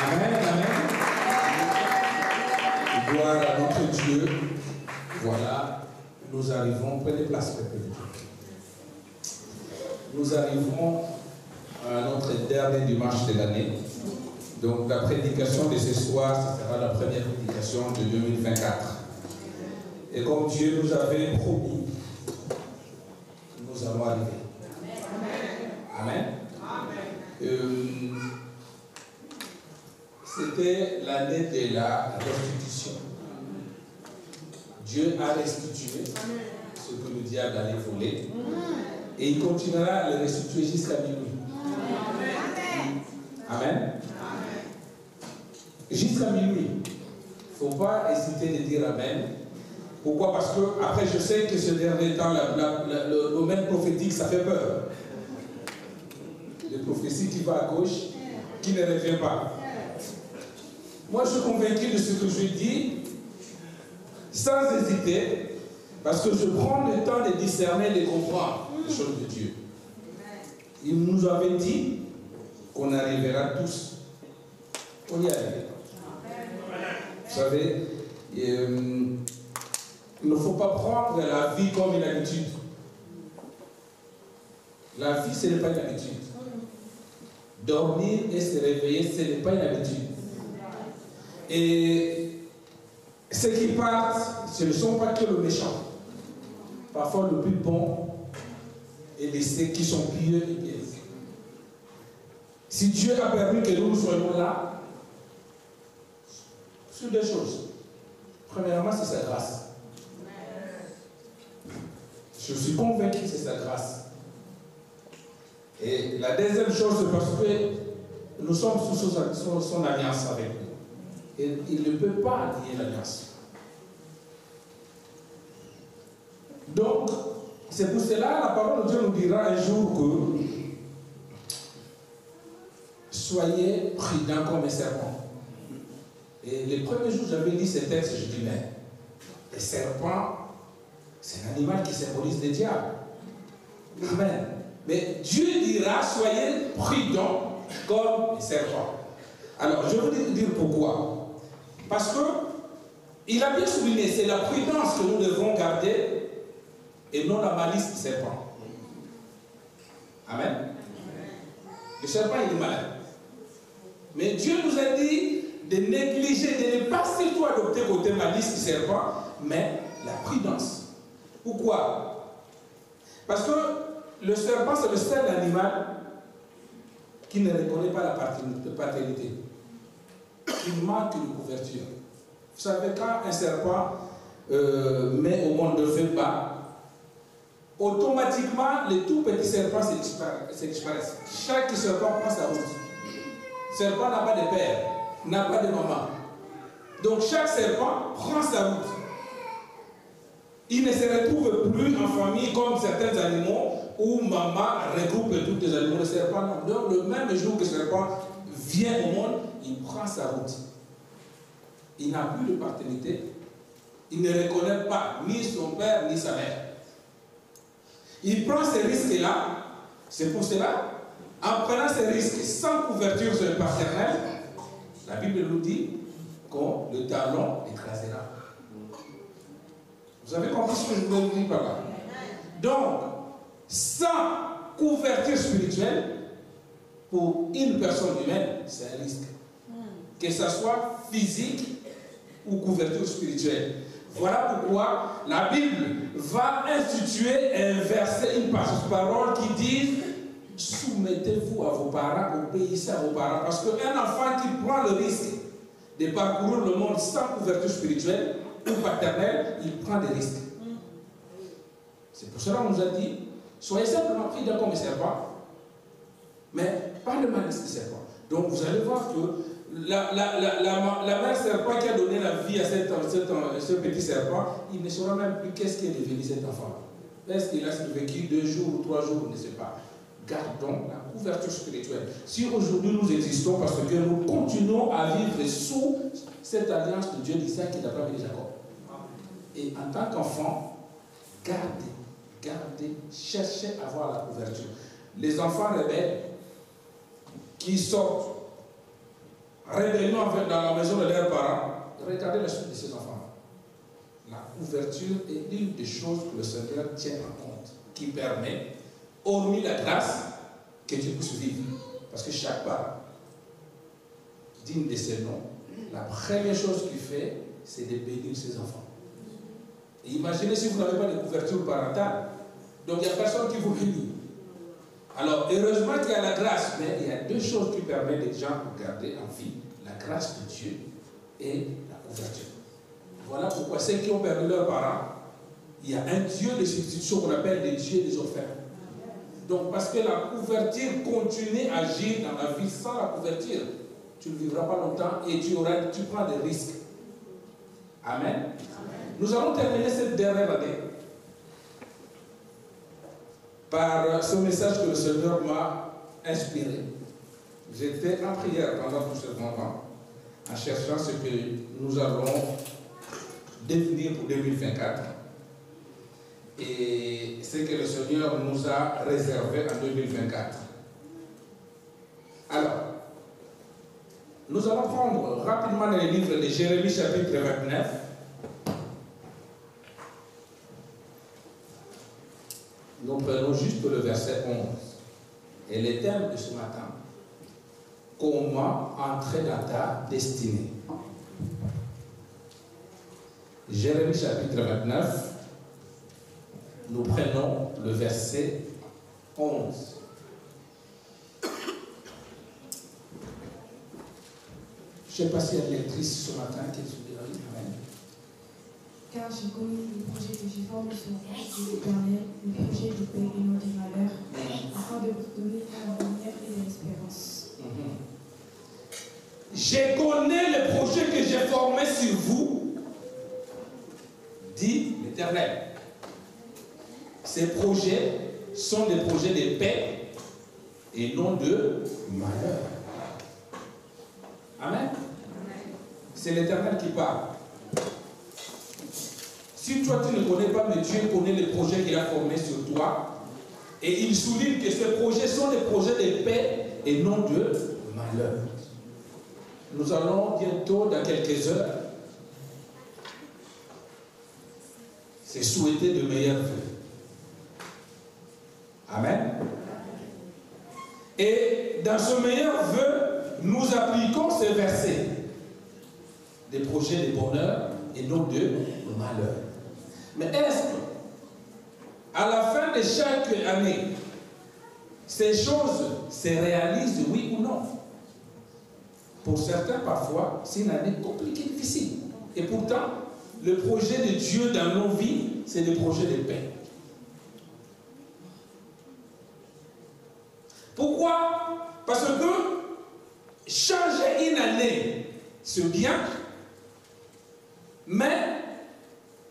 Amen, amen. Gloire à notre Dieu. Voilà, nous arrivons, prenez place, peuple de Dieu. Nous arrivons à notre dernier dimanche de l'année. Donc la prédication de ce soir, ce sera la première prédication de 2024. Et comme Dieu nous avait promis, nous allons arriver. Amen. C'était l'année de la restitution. Dieu a restitué ce que le diable allait voler. Et il continuera à le restituer jusqu'à minuit. Amen. Jusqu'à minuit. Il ne faut pas hésiter de dire Amen. Pourquoi? Parce que, après, je sais que ce dernier temps, le domaine prophétique, ça fait peur. Les prophéties qui vont à gauche, qui ne revient pas. Moi, je suis convaincu de ce que je dis, sans hésiter, parce que je prends le temps de discerner, de comprendre les choses de Dieu. Il nous avait dit qu'on arrivera tous. On y arrivera. Vous savez, il ne faut pas prendre la vie comme une habitude. La vie, ce n'est pas une habitude. Dormir et se réveiller, ce n'est pas une habitude. Et ceux qui partent, ce ne sont pas que le méchant. Parfois, le plus bon et ceux qui sont pieux et pieux. Si Dieu a permis que nous soyons là, sur deux choses. Premièrement, c'est sa grâce. Je suis convaincu que c'est sa grâce. Et la deuxième chose, c'est parce que nous sommes sous son alliance avec nous. Et il ne peut pas nier l'alliance. Donc, c'est pour cela la parole de Dieu nous dira un jour que soyez prudents comme un serpent. Et les premiers jours, j'avais lu ces textes, je dis, mais le serpent, c'est un animal qui symbolise le diable. Amen. Mais Dieu dira, soyez prudents comme un serpent. Alors, je vais vous dire pourquoi. Parce que il a bien souligné, c'est la prudence que nous devons garder et non la malice du serpent. Amen. Le serpent, il est malin. Mais Dieu nous a dit de négliger, de ne pas surtout adopter côté malice du serpent, mais la prudence. Pourquoi? Parce que le serpent, c'est le seul animal qui ne reconnaît pas la paternité. Il manque de couverture. Vous savez, quand un serpent met au monde de feu bas, automatiquement, les tout petits serpents s'expressent. Chaque serpent prend sa route. Le serpent n'a pas de père, n'a pas de maman. Donc chaque serpent prend sa route. Il ne se retrouve plus en famille comme certains animaux où maman regroupe tous les animaux. Le serpent, non. Donc le même jour que le serpent vient au monde, il prend sa route. Il n'a plus de paternité. Il ne reconnaît pas ni son père ni sa mère. Il prend ces risques-là. C'est pour cela, en prenant ces risques sans couverture sur le paternel, la Bible nous dit qu'on le talon écrasera. Vous avez compris ce que je voulais dire par là? Donc, sans couverture spirituelle, pour une personne humaine, c'est un risque. Que ce soit physique ou couverture spirituelle. Voilà pourquoi la Bible va instituer un verset, une parole qui dit soumettez-vous à vos parents, obéissez à vos parents. Parce qu'un enfant qui prend le risque de parcourir le monde sans couverture spirituelle ou paternelle, il prend des risques. C'est pour cela qu'on nous a dit soyez simplement fidèles comme un serpent, mais pas le malice du serpent. Donc vous allez voir que la mère serpent qui a donné la vie à ce petit serpent, il ne saura même plus qu'est-ce qui est devenu cet enfant. Est-ce qu'il a vécu 2 jours ou 3 jours, on ne sait pas. Gardons la couverture spirituelle. Si aujourd'hui nous existons parce que nous continuons à vivre sous cette alliance de Dieu d'Isaac et d'Abraham et de Jacob. Et en tant qu'enfant, gardez, cherchez à avoir la couverture. Les enfants rebelles qui sortent rébellion dans la maison de leurs parents, regardez la suite de ces enfants. La couverture est l'une des choses que le Seigneur tient en compte, qui permet, hormis la grâce, que tu puisses vivre. Parce que chaque parent, digne de ses noms, la première chose qu'il fait, c'est de bénir ses enfants. Et imaginez si vous n'avez pas de couverture parentale, donc il n'y a personne qui vous bénit. Alors, heureusement qu'il y a la grâce, mais il y a deux choses qui permettent les gens de garder en vie, la grâce de Dieu et la couverture. Voilà pourquoi ceux qui ont perdu leurs parents, il y a un Dieu de substitution qu'on appelle le Dieu des orphelins. Donc, parce que la couverture continue à agir dans la vie. Sans la couverture, tu ne vivras pas longtemps et tu prends des risques. Amen. Amen. Nous allons terminer cette dernière année par ce message que le Seigneur m'a inspiré. J'étais en prière pendant tout ce moment, en cherchant ce que nous allons devenir pour 2024 et ce que le Seigneur nous a réservé en 2024. Alors, nous allons prendre rapidement le livre de Jérémie chapitre 29. Nous prenons juste le verset 11. Et le thème de ce matin, comment entrer dans ta destinée. Jérémie chapitre 29, nous prenons le verset 11. Je ne sais pas s'il y a une lectrice ce matin qui est sur Amen. Car j'ai connu les projets que j'ai formés sur vous, dit l'Éternel, les projets de paix et non de malheur, afin de vous donner un avenir et de l'espérance. Je connais les projets que j'ai formés sur vous, dit l'Éternel. Ces projets sont des projets de paix et non de malheur. Amen. C'est l'Éternel qui parle. Si toi tu ne connais pas, mais Dieu connaît les projets qu'il a formés sur toi, et il souligne que ces projets sont des projets de paix et non de malheur. Nous allons bientôt, dans quelques heures, se souhaiter de meilleurs vœux. Amen. Et dans ce meilleur vœu, nous appliquons ces versets. Des projets de bonheur et non de malheur. Mais est-ce qu'à la fin de chaque année, ces choses se réalisent, oui ou non? Pour certains, parfois, c'est une année compliquée, difficile. Et pourtant, le projet de Dieu dans nos vies, c'est des projets de paix. Pourquoi? Parce que changer une année, c'est bien, mais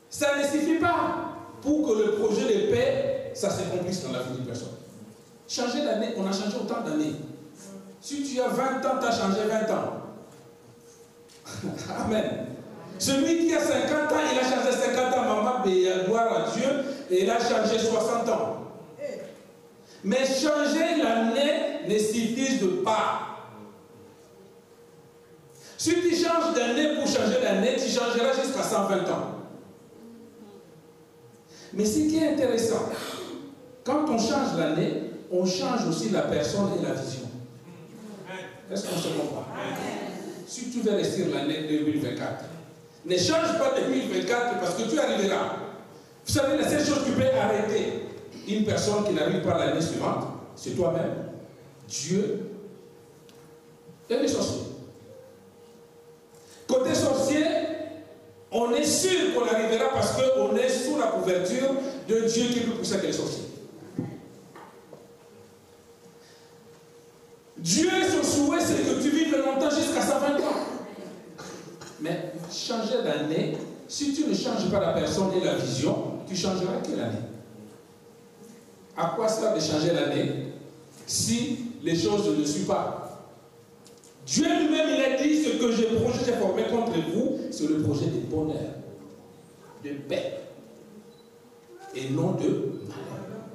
ça ne suffit pas pour que le projet de paix, ça s'accomplisse dans la vie d'une personne. Changer d'année, on a changé autant d'années. Si tu as 20 ans, tu as changé 20 ans. Amen. Celui qui a 50 ans, il a changé 50 ans, maman, gloire à Dieu, et il a changé 60 ans. Mais changer l'année ne suffit pas. Si tu changes d'année pour changer d'année, tu changeras jusqu'à 120 ans. Mais ce qui est intéressant, quand on change l'année, on change aussi la personne et la vision. Est-ce qu'on se comprend? Si tu veux rester l'année 2024, ne change pas 2024 parce que tu arriveras. Vous savez, la seule chose qui peut arrêter une personne qui n'arrive pas l'année suivante, c'est toi-même, Dieu et les sorciers. Côté sorcier, on est sûr qu'on arrivera parce qu'on est sous la couverture de Dieu qui est plus puissant que les sorciers. Dieu, son souhait, c'est que tu vives longtemps jusqu'à 120 ans. Mais changer d'année, si tu ne changes pas la personne et la vision, tu changeras que l'année. À quoi sert de changer l'année si les choses ne suivent pas? Dieu lui-même, il a dit, ce que j'ai formé contre vous, c'est le projet de bonheur, de paix, et non de malheur.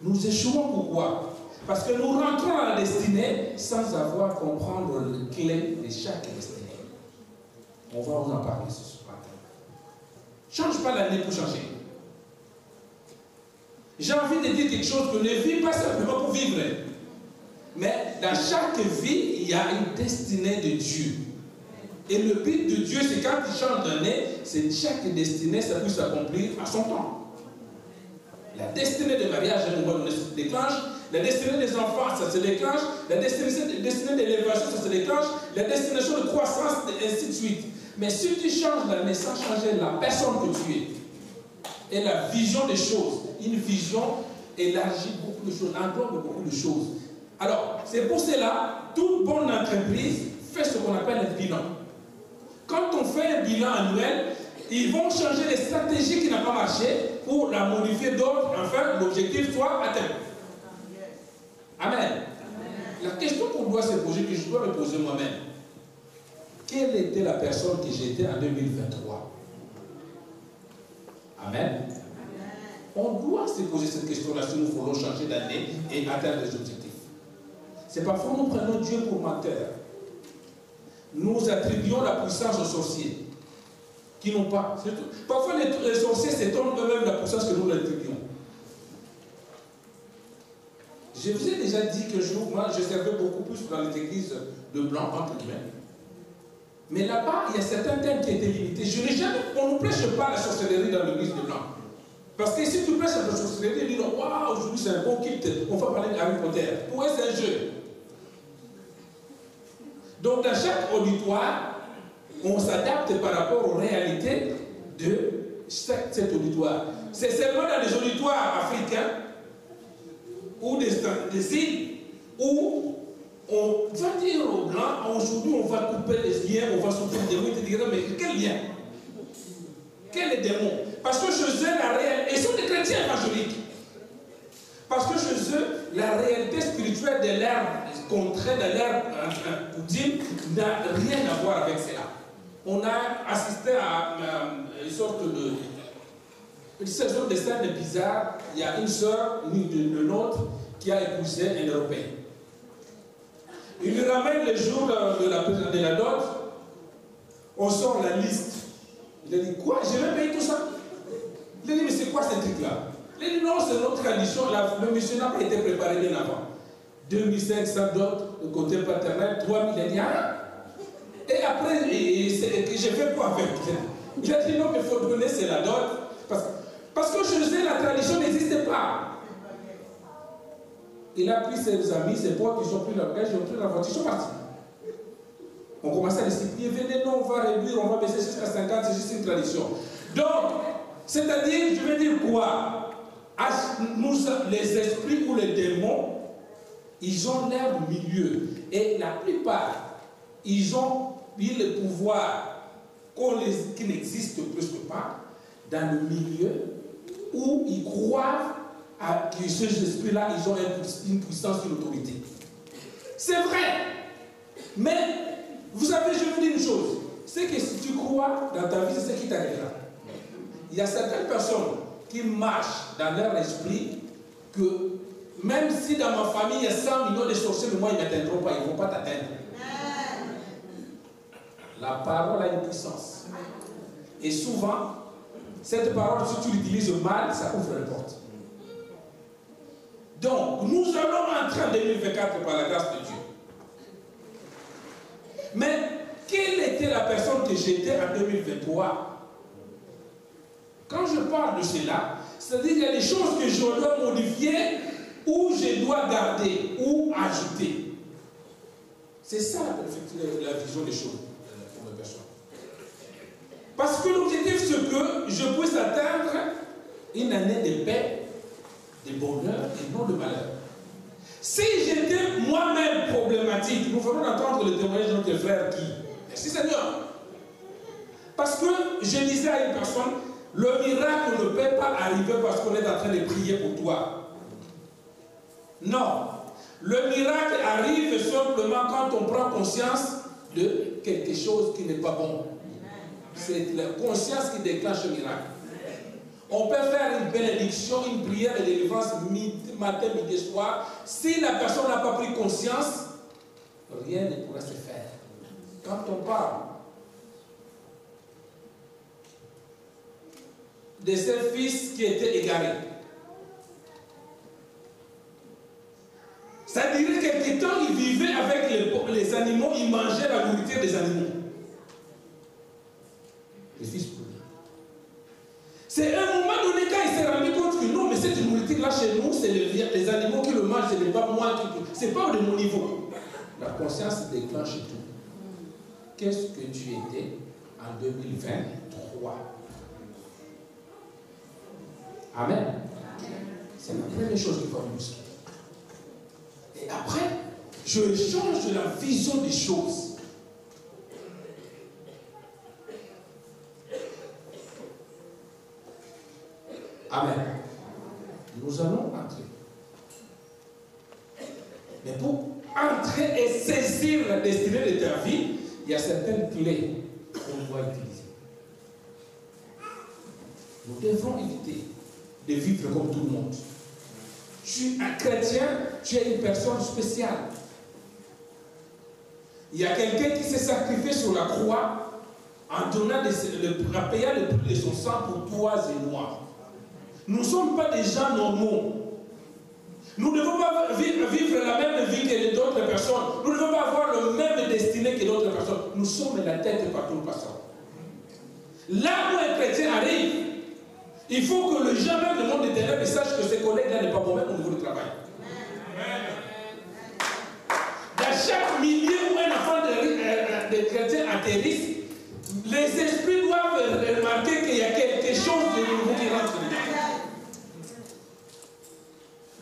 Nous échouons pourquoi? Parce que nous rentrons dans la destinée sans avoir à comprendre le clé de chaque destinée. On va vous en parler ce matin. Change pas l'année pour changer. J'ai envie de dire quelque chose que ne vis pas simplement pour vivre. Mais dans chaque vie, il y a une destinée de Dieu. Et le but de Dieu, c'est quand il change d'année, c'est que chaque destinée, ça puisse s'accomplir à son temps. La destinée de mariage, à un moment donné, ça se déclenche. La destinée des enfants, ça se déclenche. La destinée d'élévation, ça se déclenche. La destination de croissance, et ainsi de suite. Mais si tu changes l'année sans changer la personne que tu es, et la vision des choses, une vision élargit beaucoup de choses, englobe beaucoup de choses. Alors, c'est pour cela, toute bonne entreprise fait ce qu'on appelle un bilan. Quand on fait un bilan annuel, ils vont changer les stratégies qui n'ont pas marché pour la modifier d'autres, enfin l'objectif soit atteint. Amen. La question qu'on doit se poser, que je dois me poser moi-même, quelle était la personne que j'étais en 2023? Amen. On doit se poser cette question-là si nous voulons changer d'année et atteindre des objectifs. C'est parfois nous prenons Dieu pour menteur. Nous attribuons la puissance aux sorciers qui n'ont pas. Parfois les sorciers s'étonnent eux-mêmes de la puissance que nous l'attribuons. Je vous ai déjà dit qu'un jour, moi, je servais beaucoup plus dans les églises de blanc, entre guillemets. Mais là-bas, il y a certains thèmes qui étaient limités. On ne prêche pas la sorcellerie dans l'église de blanc. Parce que si tu prêches la sorcellerie, ils disent waouh, aujourd'hui c'est un bon kit, on va parler de Harry Potter. Pour eux, c'est un jeu. Donc, dans chaque auditoire, on s'adapte par rapport aux réalités de cet auditoire. C'est seulement dans les auditoires africains ou des îles où on va dire aux Blancs, aujourd'hui on va couper les liens, on va sortir des démons, et te dire, mais quel lien? Quel est démon? Parce que chez eux, la réalité, ils sont des chrétiens évangéliques. Parce que chez eux, la réalité spirituelle de l'ère contrée, de l'ère coutume, n'a rien à voir avec cela. On a assisté à une sorte de... Une sorte de scène bizarre. Il y a une sœur, une nôtre, qui a épousé un Européen. Il lui ramène le jour de la dot, on sort la liste. Il a dit, quoi? Je vais payer tout ça? Il a dit, mais c'est quoi ce truc-là? Il a dit, non, c'est notre tradition. Le monsieur n'a pas été préparé bien avant. 2500 dots, le côté paternel, 3000, il a dit, ah. Et après, j'ai fait quoi avec? Il a dit, non, mais il faut donner, c'est la dot. Parce que je sais, la tradition n'existe pas. Il a pris ses amis, ses potes, ils ont pris leur gage, ils ont pris leur voiture, ils sont partis. On commençait à les supplier, venez, non, on va réduire, on va baisser jusqu'à 50, c'est juste une tradition. Donc, c'est-à-dire, je veux dire quoi? Les esprits ou les démons, ils ont leur milieu. Et la plupart, ils ont eu le pouvoir qui n'existe presque pas dans le milieu où ils croient que ces esprits-là, ils ont une puissance, une autorité. C'est vrai. Mais, vous savez, je vous dis une chose. C'est que si tu crois dans ta vie, c'est ce qui t'arrivera. Il y a certaines personnes qui marchent dans leur esprit que même si dans ma famille, il y a 100 millions de sorciers, mais moi, ils ne m'atteindront pas, ils ne vont pas t'atteindre. La parole a une puissance. Et souvent, cette parole, si tu l'utilises mal, ça ouvre la porte. Donc, nous allons entrer en 2024 par la grâce de Dieu. Mais, quelle était la personne que j'étais en 2023? Quand je parle de cela, c'est-à-dire qu'il y a des choses que je dois modifier ou je dois garder ou ajouter. C'est ça la vision des choses pour les personnes. Parce que l'objectif, c'est que je puisse atteindre une année de paix, de bonheur et non de malheur. Si j'étais moi-même problématique, nous venons d'entendre le témoignage de notre frère qui. Merci Seigneur. Parce que je disais à une personne, le miracle ne peut pas arriver parce qu'on est en train de prier pour toi. Non. Le miracle arrive simplement quand on prend conscience de quelque chose qui n'est pas bon. C'est la conscience qui déclenche le miracle. On peut faire une bénédiction, une prière de délivrance matin, midi et soir. Si la personne n'a pas pris conscience, rien ne pourra se faire. Quand on parle de ces fils qui étaient égarés, ça dirait quelque temps, ils vivaient avec les animaux, ils mangeaient la nourriture des animaux. Les fils prodiges. C'est un moment donné quand il s'est rendu compte que non, mais cette nourriture-là chez nous, c'est les animaux qui le mangent, ce n'est pas moi qui. C'est pas de mon niveau. La conscience déclenche tout. Qu'est-ce que tu étais en 2023? Amen. C'est la première chose qu'il faut nous dire. Et après, je change la vision des choses. Amen. Nous allons entrer. Mais pour entrer et saisir la destinée de ta vie, il y a certaines clés qu'on doit utiliser. Nous devons éviter de vivre comme tout le monde. Tu es un chrétien, tu es une personne spéciale. Il y a quelqu'un qui s'est sacrifié sur la croix en donnant en payant le prix de son sang pour toi et moi. Nous ne sommes pas des gens normaux. Nous ne devons pas vivre la même vie que d'autres personnes. Nous ne devons pas avoir le même destinée que d'autres personnes. Nous sommes la tête par tout passant. Là où un chrétien arrive, il faut que le gens même le monde des ténèbres sache que ses collègues-là n'est pas bon même au niveau du travail. Dans chaque milieu où un enfant de chrétien atterrisse, les esprits doivent remarquer qu'il y a quelque chose de nouveau qui rentre dedans.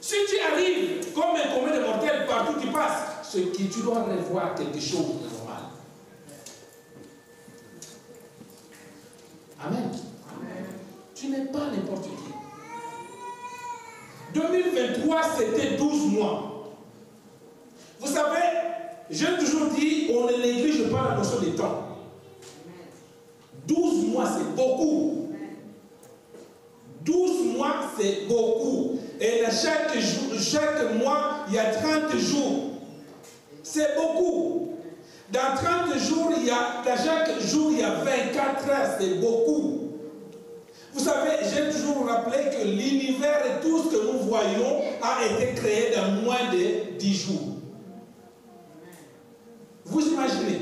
Si tu arrives comme un commun de mortels partout où tu passes, ce qui tu dois revoir quelque chose de normal. Amen. Tu n'es pas n'importe qui. 2023, c'était 12 mois. Vous savez, j'ai toujours dit, on ne néglige pas la notion du temps. 12 mois, c'est beaucoup. 12 mois, c'est beaucoup. Et chaque mois, il y a 30 jours. C'est beaucoup. Dans 30 jours, dans chaque jour, il y a 24 heures. C'est beaucoup. Vous savez, j'ai toujours rappelé que l'univers et tout ce que nous voyons a été créé dans moins de 10 jours. Vous imaginez,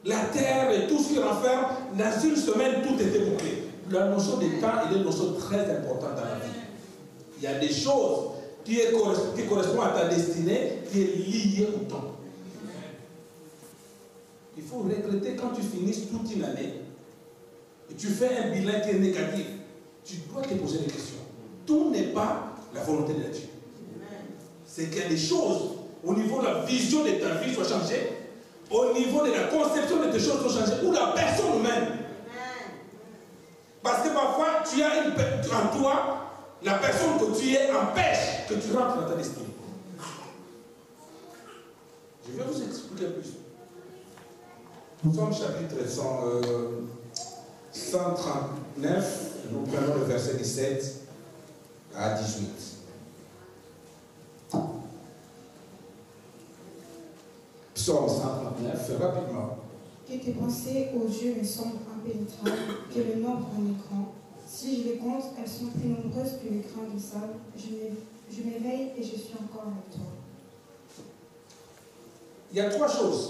la terre et tout ce qui renferme, dans une semaine, tout était bouclé. La notion du temps est une notion très importante dans la vie. Il y a des choses qui correspondent à ta destinée qui est liée au temps. Il faut regretter quand tu finisses toute une année et tu fais un bilan qui est négatif. Tu dois te poser des questions. Tout n'est pas la volonté de Dieu. C'est qu'il y a des choses au niveau de la vision de ta vie soit changée, au niveau de la conception de tes choses soit changée, ou la personne même. Parce que parfois, tu as en toi, la personne que tu es empêche que tu rentres dans ta destinée. Je vais vous expliquer plus. Nous sommes chapitre 139, nous prenons le verset 17 à 18. Psaume 139, rapidement. Que tes pensées aux yeux me semblent impénétrables, que le nombre en écran. Si je les compte, elles sont plus nombreuses que les grains de sable. Je m'éveille et je suis encore avec toi. Il y a 3 choses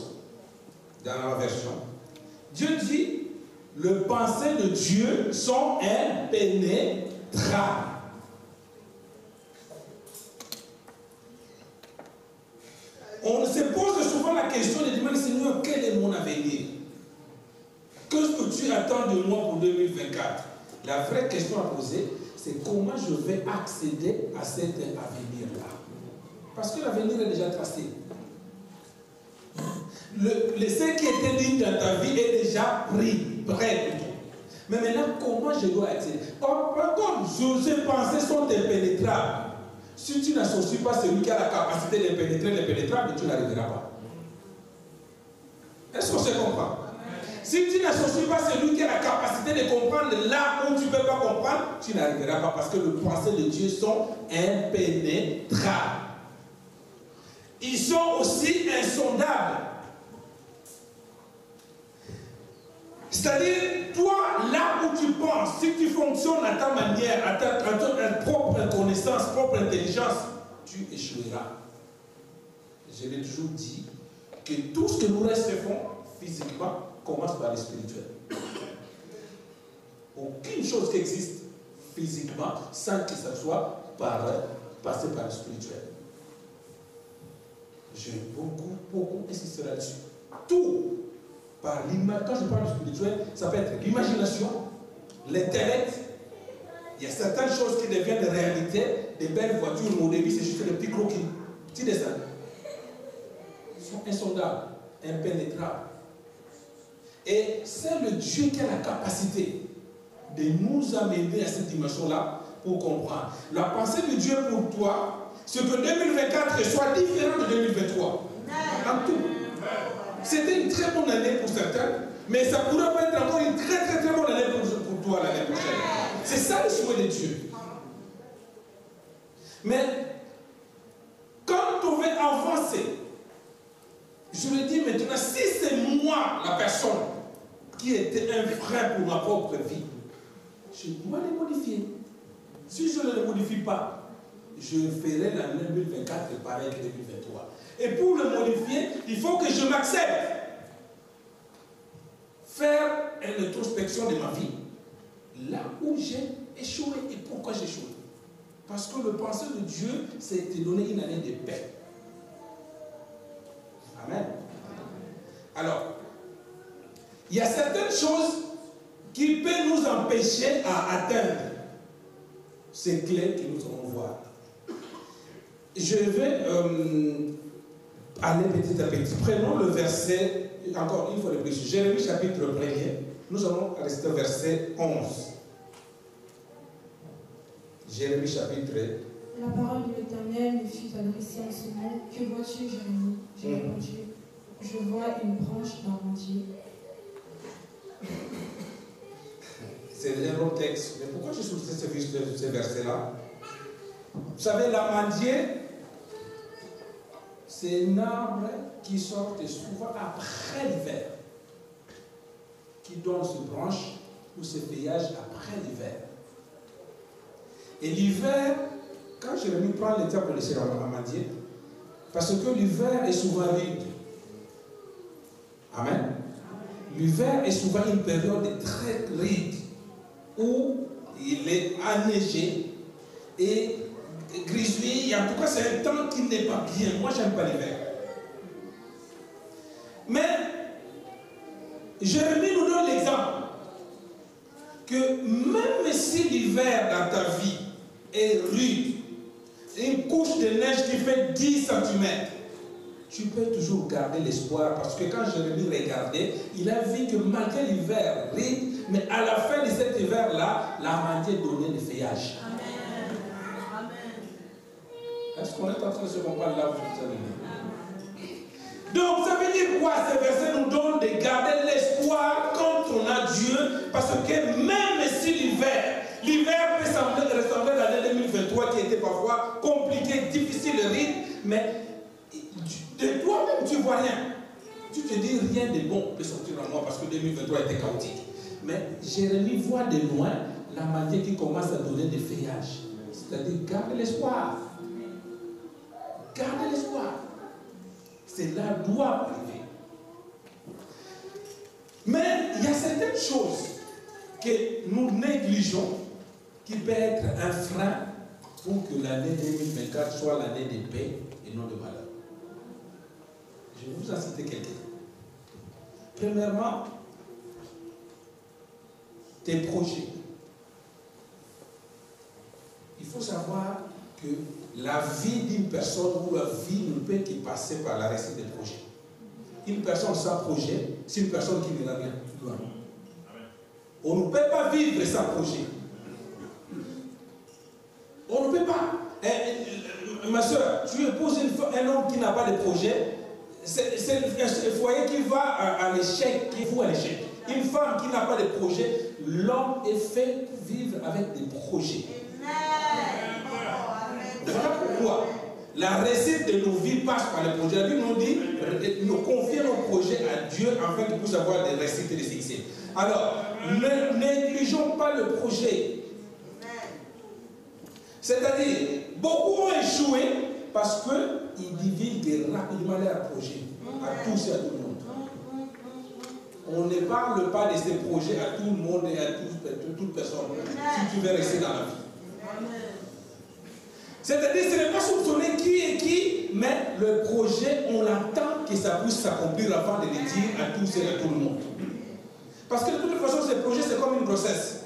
dans la version. Dieu dit, les pensées de Dieu sont impénétrables. On se pose souvent la question de demander, Seigneur, quel est mon avenir? Qu'est-ce que tu attends de moi pour 2024? La vraie question à poser, c'est comment je vais accéder à cet avenir-là. Parce que l'avenir est déjà tracé. Ce qui était dit dans ta vie est déjà pris, prêt. Mais maintenant, comment je dois accéder? Comme ces pensées sont impénétrables, si tu n'associes pas celui qui a la capacité de pénétrer l'impénétrable, tu n'arriveras pas. Est-ce qu'on se comprend? si tu n'associes pas celui qui a la capacité de comprendre là où tu ne peux pas comprendre, tu n'arriveras pas parce que les pensées de Dieu sont impénétrables. Ils sont aussi insondables. C'est-à-dire, toi, là où tu penses, si tu fonctionnes à ta manière, à ta propre connaissance, propre intelligence, tu échoueras. Je l'ai toujours dit que tout ce que nous faisons physiquement commence par le spirituel. Aucune chose qui existe physiquement sans que ça soit passé par le spirituel. J'ai beaucoup insisté là-dessus. Tout par l'image. Quand je parle de spirituel, ça peut être l'imagination, l'intellect. Il y a certaines choses qui deviennent des réalités, des belles voitures, mais au début, c'est juste des petits croquis, petits dessins. Ils sont insondables, impénétrables. Et c'est le Dieu qui a la capacité de nous amener à cette dimension-là pour comprendre. La pensée de Dieu pour toi, c'est que 2024 soit différent de 2023. En tout. C'était une très bonne année pour certains, mais ça pourrait pas être encore une très bonne année pour toi l'année prochaine. C'est ça le souhait de Dieu. Mais quand on veut avancer, je le dis maintenant, si c'est moi la personne qui était un frein pour ma propre vie, je dois les modifier. Si je ne les modifie pas, je ferai l'année 2024 pareil que 2023. Et pour le modifier, il faut que je m'accepte. Faire une introspection de ma vie. Là où j'ai échoué et pourquoi j'ai échoué. Parce que le pensée de Dieu, c'est de donner une année de paix. Amen. Alors, il y a certaines choses qui peuvent nous empêcher à atteindre ces clés que nous allons voir. Je vais aller petit à petit. Prenons le verset, encore une fois de plus, Jérémie chapitre 1er. Nous allons rester au verset 11. Jérémie chapitre. La parole de l'Éternel me fut adressée en ce moment. Que vois-tu, Jérémie? J'ai répondu. Je vois une branche d'amandier. C'est un long texte. Mais pourquoi j'ai soutenu ce verset-là? Vous savez, l'amandier, c'est un arbre qui sort souvent après l'hiver, qui donne ses branches ou ses feuillages après l'hiver. Et l'hiver, quand Jérémie prend le temps pour laisser l'amandier, parce que l'hiver est souvent rude. Amen. L'hiver est souvent une période très rude où il est enneigé et grisouille. En tout cas, c'est un temps qui n'est pas bien. Moi, je n'aime pas l'hiver. Mais Jérémie nous donne l'exemple que même si l'hiver dans ta vie est rude, une couche de neige qui fait 10 cm, tu peux toujours garder l'espoir, parce que quand Jérémie regardait, il a vu que malgré l'hiver rude, mais à la fin de cet hiver-là, l'amandier donnait des feuillages. Amen. Est-ce qu'on est en train de se comprendre là où je vous ai? Donc ça veut dire quoi? Ce verset nous donne de garder l'espoir quand on a Dieu, parce que même si l'hiver peut ressembler à l'année 2023 qui était parfois compliqué, difficile, rude, mais de toi-même tu ne vois rien. Tu te dis rien de bon peut sortir en moi parce que 2023 était chaotique. Mais Jérémie voit de loin l'amandier qui commence à donner des feuillages. C'est-à-dire garde l'espoir. Garde l'espoir. Cela doit arriver. Mais il y a certaines choses que nous négligeons qui peuvent être un frein pour que l'année 2024 soit l'année de paix et non de malheur. Je vais vous en citer quelques-uns. Premièrement, tes projets. Il faut savoir que la vie d'une personne ou la vie ne peut que passer par la réussite des projets. Une personne sans projet, c'est une personne qui n'a rien. On ne peut pas vivre sans projet. On ne peut pas. Ma soeur, tu épouses un homme qui n'a pas de projet, c'est un foyer qui va à l'échec, qui voue à l'échec. Une femme qui n'a pas de projet, l'homme est fait pour vivre avec des projets. Voilà pourquoi la réussite de nos vies passe par les projets. La Bible nous dit, nous confier nos projets à Dieu afin qu'il puisse avoir des réussites et des succès. Alors, ne négligeons pas le projet. C'est-à-dire, beaucoup ont échoué parce qu'ils divulguent rapidement leurs projets à tous et à tout le monde. On ne parle pas de ces projets à tout le monde et à toute personne si tu veux rester dans la vie. C'est-à-dire, ce n'est pas soupçonner qui est qui, mais le projet, on attend que ça puisse s'accomplir avant de le dire à tous et à tout le monde. Parce que de toute façon, ce projet, c'est comme une grossesse.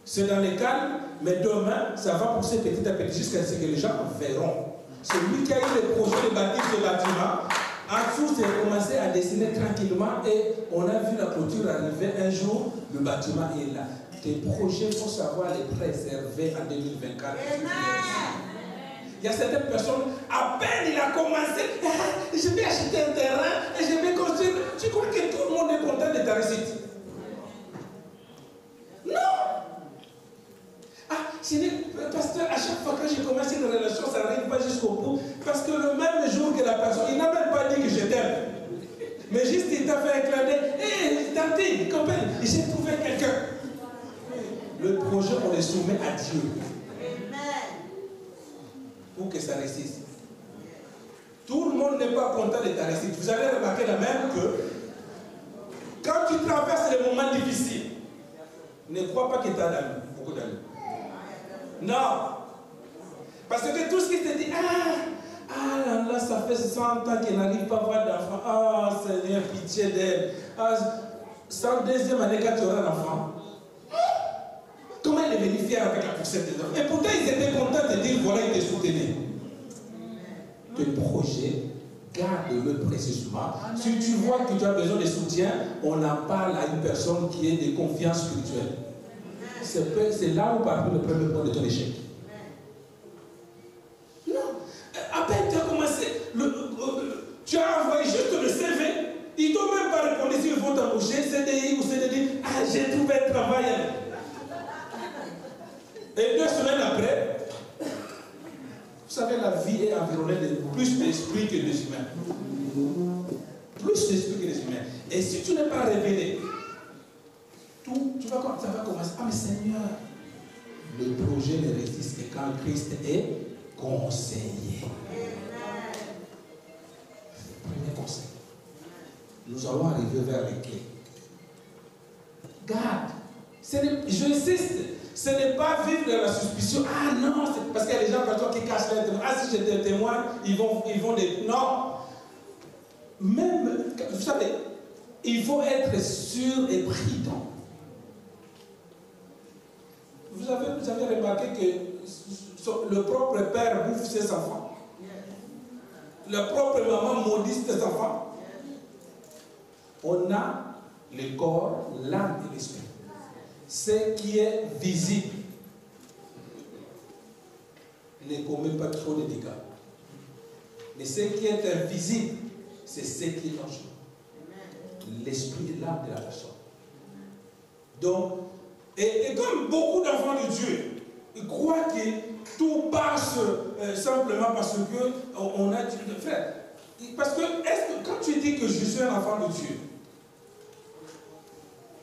C'est dans les calmes, mais demain, ça va pousser petit à petit jusqu'à ce que les gens verront. Celui qui a eu le projet de bâtir ce bâtiment, en dessous, c'est commencé à dessiner tranquillement et on a vu la clôture arriver un jour, le bâtiment est là. Tes projets, il faut savoir les préserver en 2024. Il y a certaines personnes, à peine il a commencé, je vais acheter un terrain et je vais construire. Tu crois que tout le monde est content de ta réussite? Non! Pasteur, à chaque fois que j'ai commencé une relation, ça n'arrive pas jusqu'au bout. Parce que le même jour que la personne, il n'a même pas dit que je t'aime. Mais juste il t'a fait un clin d'œil. Hé, tantine, copain, j'ai trouvé quelqu'un. Le projet, on le soumet à Dieu. Pour que ça réussisse. Tout le monde n'est pas content de ta réussite. Vous avez remarqué la même que quand tu traverses les moments difficiles, ne crois pas que tu as beaucoup d'amis. Non. Parce que tout ce qui te dit, là, ça fait 100 ans qu'elle n'arrive pas à avoir d'enfant. Ah, Seigneur, pitié d'elle. C'est en deuxième année quand tu auras un enfant. Comment elle est venue fière avec la poussette des enfants? Et pourtant, ils étaient contents de dire, voilà, ils te soutenaient. Tes projets, garde-le précieusement. Si tu vois que tu as besoin de soutien, on en parle à une personne qui est de confiance spirituelle. C'est là où parle le premier point de ton échec. Non. À peine tu as commencé, tu as envoyé juste le CV, ils t'ont même pas répondu s'ils vont t'embaucher, CDI ou CDD. J'ai trouvé un travail. Et 2 semaines après, vous savez, la vie est environnée de plus d'esprit que des humains. Plus d'esprit que des humains. Et si tu n'es pas révélé, ça va commencer. Ah mais Seigneur, le projet ne résiste que quand Christ est conseillé. Premier conseil. Nous allons arriver vers les clés. Garde. J'insiste. Ce n'est pas vivre dans la suspicion. Ah non, c'est parce qu'il y a des gens partout qui cachent les témoins. Ah si j'étais témoin, ils vont des... Non. Même, vous savez, il faut être sûr et prudent. Vous avez remarqué que le propre père bouffe ses enfants. La propre maman maudit ses enfants. On a le corps, l'âme et l'esprit. Ce qui est visible ne commet pas trop de dégâts. Mais ce qui est invisible, c'est ce qui est dangereux. L'esprit et l'âme de la personne. Donc, et comme beaucoup d'enfants de Dieu, ils croient que tout passe simplement parce qu'on a dit de faire. Parce que, quand tu dis que je suis un enfant de Dieu,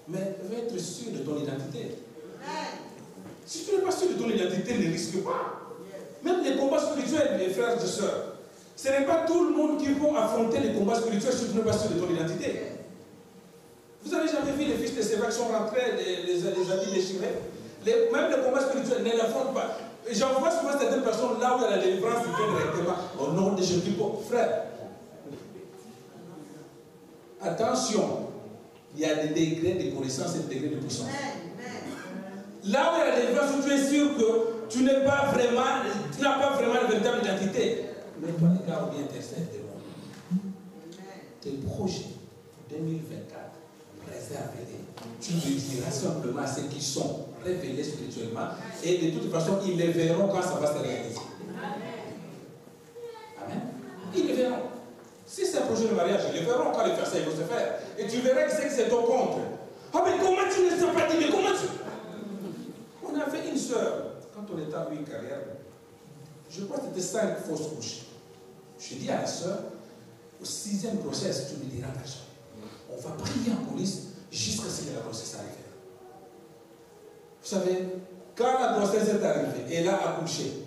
mais veux être sûr de ton identité. Si tu n'es pas sûr de ton identité, ne risque pas. Même les combats spirituels, mes frères et sœurs, ce n'est pas tout le monde qui va affronter les combats spirituels si tu n'es pas sûr de ton identité. Vous n'avez jamais vu les fils de Sévère qui sont rentrés, les habits déchirés? Même les combats spirituels ne l'affrontent pas. J'en vois souvent certaines personnes là où il y a la délivrance, ils viennent directement au nom de Jésus. Frère, attention, il y a des degrés de connaissance et des degrés de puissance. Là où il y a la délivrance, où tu es sûr que tu n'as pas vraiment la véritable identité, mets-toi l'écart ou bien t'essaie de moi. Tes projets 2024, préserve-les. Tu les diras simplement à ceux qui sont révélés spirituellement et de toute façon, ils les verront quand ça va se réaliser. Amen. Ils les verront. Si c'est un projet de mariage, ils les verront quand pas de faire ça, il faut se faire. Et tu verras que c'est ton contre. Ah mais comment tu ne sais pas dit, mais comment tu... On avait une soeur, quand on était en une carrière, je crois que c'était 5 fausses couches. Je dis à la soeur, au 6e grossesse, tu me diras la chose. On va prier en police jusqu'à ce que la grossesse arrive. Vous savez, quand la grossesse est arrivée, elle a accouché.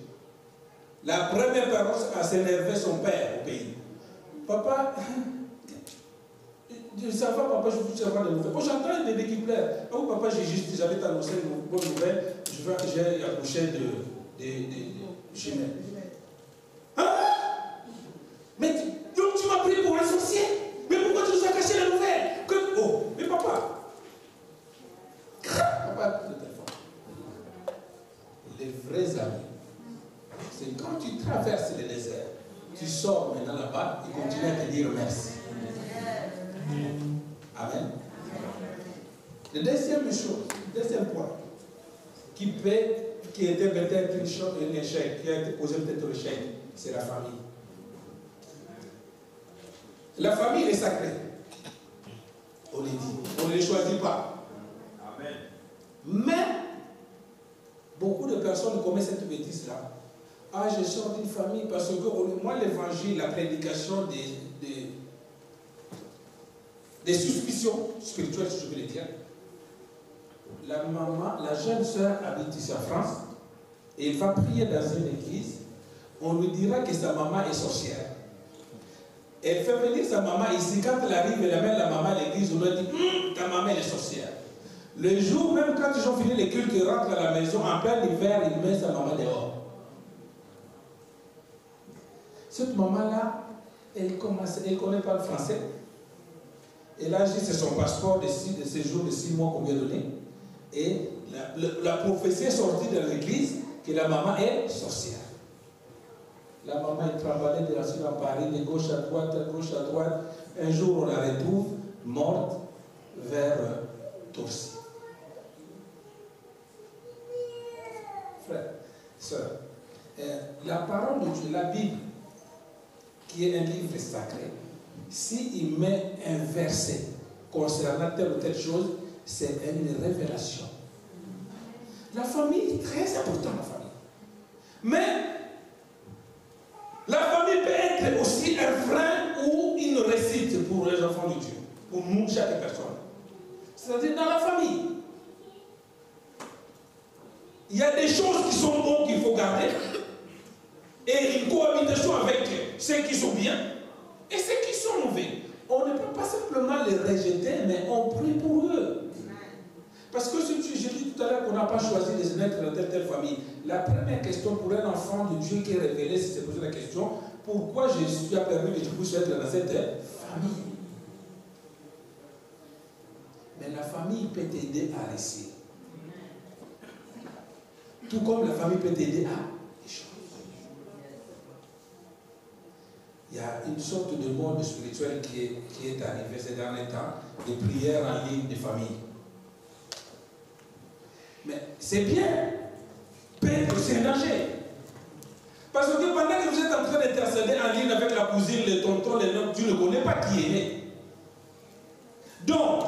La première personne à s'énerver son père au pays. Papa, ça va, papa, je veux savoir des nouvelles. Oh, j'entends un bébé qui pleure. Oh, papa, j'avais annoncé une bonne nouvelle. J'ai accouché de jumelles. Hein? Mais donc tu m'as pris pour un sorcier? Mais pourquoi tu nous as caché la nouvelle? Oh, mais papa. Papa, le téléphone. Les vrais amis, c'est quand tu traverses le désert, tu sors maintenant là-bas et continues à te dire merci. Amen. Le deuxième chose, le deuxième point, qui était peut-être un échec, qui a été posé peut-être l'échec, c'est la famille. La famille est sacrée. On le dit. On ne les choisit pas. Amen. Mais, beaucoup de personnes commettent cette bêtise-là. Ah, je sors d'une famille parce que moi, l'évangile, la prédication des suspicions spirituelles, si je veux le dire. La maman, la jeune sœur habite ici en France et elle va prier dans une église. On lui dira que sa maman est sorcière. Elle fait venir sa maman ici. Quand elle arrive, elle amène la maman à l'église. On lui dit ta maman est sorcière. Le jour même, quand ils ont fini les cultes, ils rentrent à la maison en plein hiver, il met sa maman dehors. Cette maman-là, elle ne connaît pas le français. Elle a juste son passeport de séjour de 6 mois qu'on lui a donné. Et la prophétie est sortie de l'église que la maman est sorcière. La maman est travaillée de la suite à Paris, de gauche à droite, Un jour, on la retrouve morte vers Torcy. Frère, sœur, la parole de Dieu, la Bible, qui est un livre sacré, s'il met un verset concernant telle ou telle chose, c'est une révélation. La famille est très importante, la famille. Mais la famille peut être aussi un frein ou une réussite pour les enfants de Dieu, pour nous, chaque personne. C'est-à-dire dans la famille. Il y a des choses qui sont bonnes qu'il faut garder et une cohabitation avec ceux qui sont bien et ceux qui sont mauvais. On ne peut pas simplement les rejeter, mais on prie pour eux. Parce que si j'ai dit tout à l'heure qu'on n'a pas choisi de naître dans telle famille. La première question pour un enfant de Dieu qui est révélé, c'est de se poser la question, pourquoi Jésus a permis que tu puisses être dans cette famille? Mais la famille peut t'aider à réussir. Tout comme la famille peut t'aider à échouer. Il y a une sorte de monde spirituel qui est arrivé ces derniers temps, des prières en ligne des familles. Mais c'est bien, peut-être c'est un danger. Parce que pendant que vous êtes en train d'intercéder en ligne avec la cousine, le tonton, les noms, tu ne connais pas qui est né. Donc,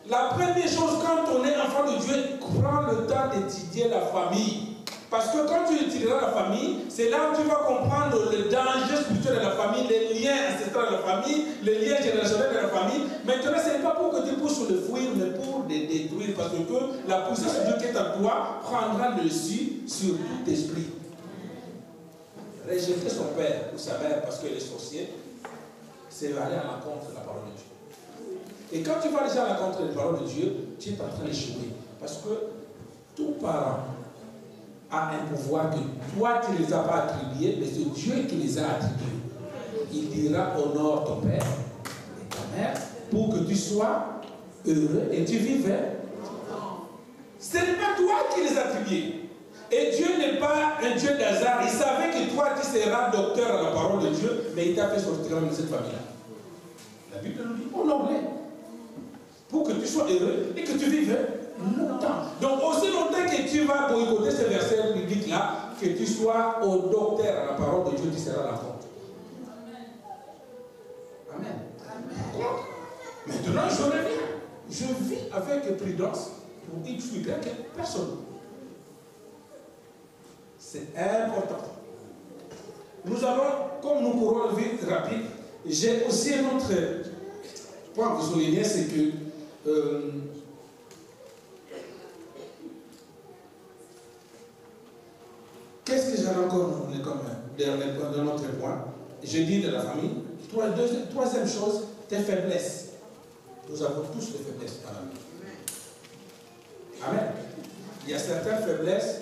la première chose quand on est enfant de Dieu, prends le temps d'étudier la famille. Parce que quand tu étudieras la famille, c'est là où tu vas comprendre le danger spirituel de la famille, les liens ancestraux de la famille, les liens générationnels de la famille. Maintenant, ce n'est pas pour que tu pousses le fuir, mais pour les détruire. Parce que la puissance de Dieu qui est en toi prendra le dessus sur tout esprit. Rejeter son père ou sa mère parce qu'elle est sorcière, c'est aller à l'encontre de la parole de Dieu. Et quand tu vas aller à l'encontre de la parole de Dieu, tu es en train d'échouer. Parce que tout parent a un pouvoir que toi tu ne les as pas attribués, mais c'est Dieu qui les a attribués. Il dira honore ton père et ta mère pour que tu sois heureux et tu vives. Ce n'est pas toi qui les as attribués. Et Dieu n'est pas un Dieu d'hasard. Il savait que toi tu seras docteur à la parole de Dieu, mais il t'a fait sortir de cette famille-là. La Bible nous dit honore-les pour que tu sois heureux et que tu vives longtemps. Donc aussi longtemps que tu vas boycotter ce verset biblique-là, que tu sois au docteur à la parole de Dieu, tu seras la porte. Amen. Amen. Maintenant, je reviens. Je vis avec prudence pour X ou Y personne. C'est important. Nous allons, comme nous courons vite, rapide, j'ai aussi un autre point à vous souligner, c'est que qu'est-ce que j'avais encore comme dernier point, d'un autre point? Je dis de la famille. Troisième chose, tes faiblesses. Nous avons tous des faiblesses dans la vie. Amen. Il y a certaines faiblesses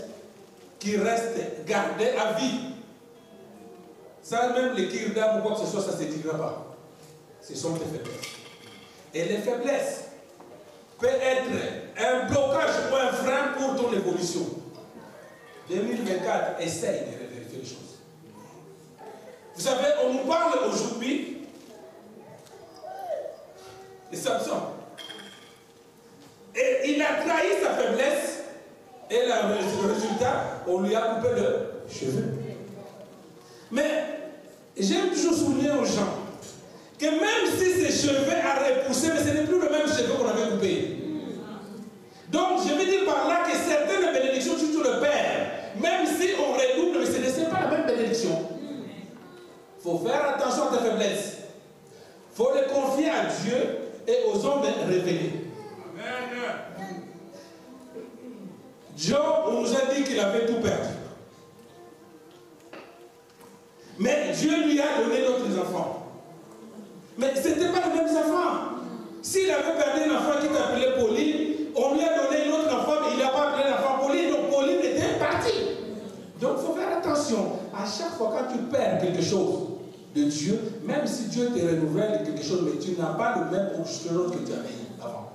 qui restent gardées à vie. Ça, même les kirdam ou quoi que ce soit, ça ne se dira pas. Ce sont tes faiblesses. Et les faiblesses peuvent être un blocage ou un frein pour ton évolution. 2024, essaye de vérifier les choses. Vous savez, on nous parle aujourd'hui de Samson. Et il a trahi sa faiblesse. Et le résultat, on lui a coupé le cheveu. Mais j'aime toujours souligner aux gens que même si ces cheveux a repoussé, mais ce n'est plus le même cheveu qu'on avait coupé. Donc je veux dire par là que certaines bénédictions, tu le perds. Même si on redouble, mais ce n'est pas la même bénédiction. Il faut faire attention à tes faiblesses. Il faut les confier à Dieu et aux hommes révélés. Amen. Job, on nous a dit qu'il avait tout perdu. Mais Dieu lui a donné d'autres enfants. Mais ce n'était pas les mêmes enfants. S'il avait perdu un enfant qui s'appelait Pauline, on lui a donné une autre enfant, mais il n'a pas appelé l'enfant Pauline, donc Pauline était partie. Donc il faut faire attention. À chaque fois quand tu perds quelque chose de Dieu, même si Dieu te renouvelle quelque chose, mais tu n'as pas le même chose que tu avais avant.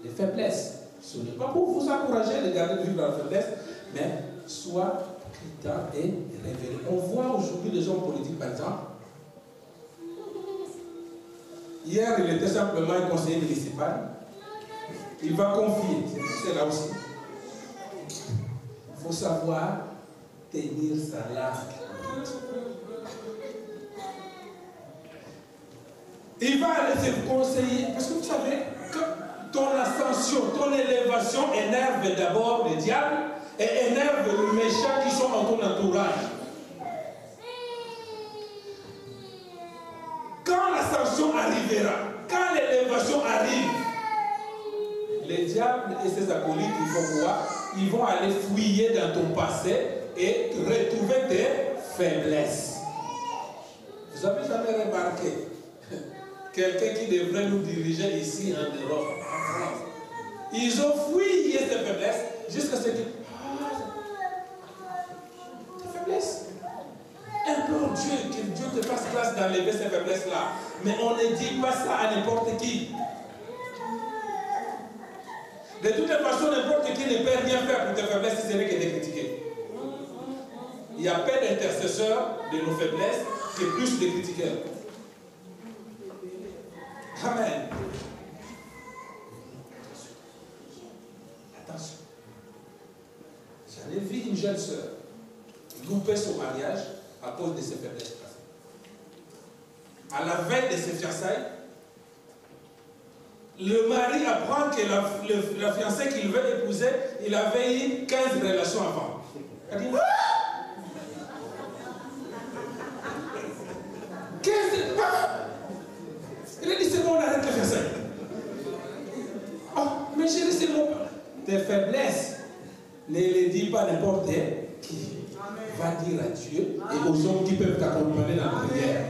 Les faiblesses. Ce n'est pas pour vous encourager de garder de vivre dans la faiblesse, mais sois chrétien et révélé. On voit aujourd'hui des hommes politiques, par exemple. Hier, il était simplement un conseiller municipal. Il va confier, c'est là aussi. Il faut savoir tenir sa langue. Il va aller se conseiller, parce que vous savez, ton ascension, ton élévation énerve d'abord le diable et énerve les méchants qui sont dans ton entourage. Quand l'ascension arrivera, quand l'élévation arrive, les diables et ses acolytes, ils vont aller fouiller dans ton passé et retrouver tes faiblesses. Vous avez jamais remarqué quelqu'un qui devrait nous diriger ici en Europe, en France? Ils ont fouillé ces faiblesses jusqu'à ce que... tes faiblesses. Implore Dieu, que Dieu te fasse grâce d'enlever ces faiblesses-là. Mais on ne dit pas ça à n'importe qui. De toute façon, n'importe qui ne peut rien faire pour tes faiblesses si ce n'est que de critiquer. Il y a peu d'intercesseurs de nos faiblesses que plus de critiqueurs. Amen. Attention. J'avais vu une jeune sœur louper son mariage à cause de ses faiblesses passées. À la veille de ses fiançailles, le mari apprend que la fiancée qu'il veut épouser, il avait eu 15 relations avant. Elle dit, ah! 15 Il a dit, c'est bon, on arrête la fiançailles. Oh, mais chérie, c'est bon. Tes faiblesses, ne les dis pas n'importe qui. Va dire à Dieu et aux hommes qui peuvent t'accompagner dans la prière.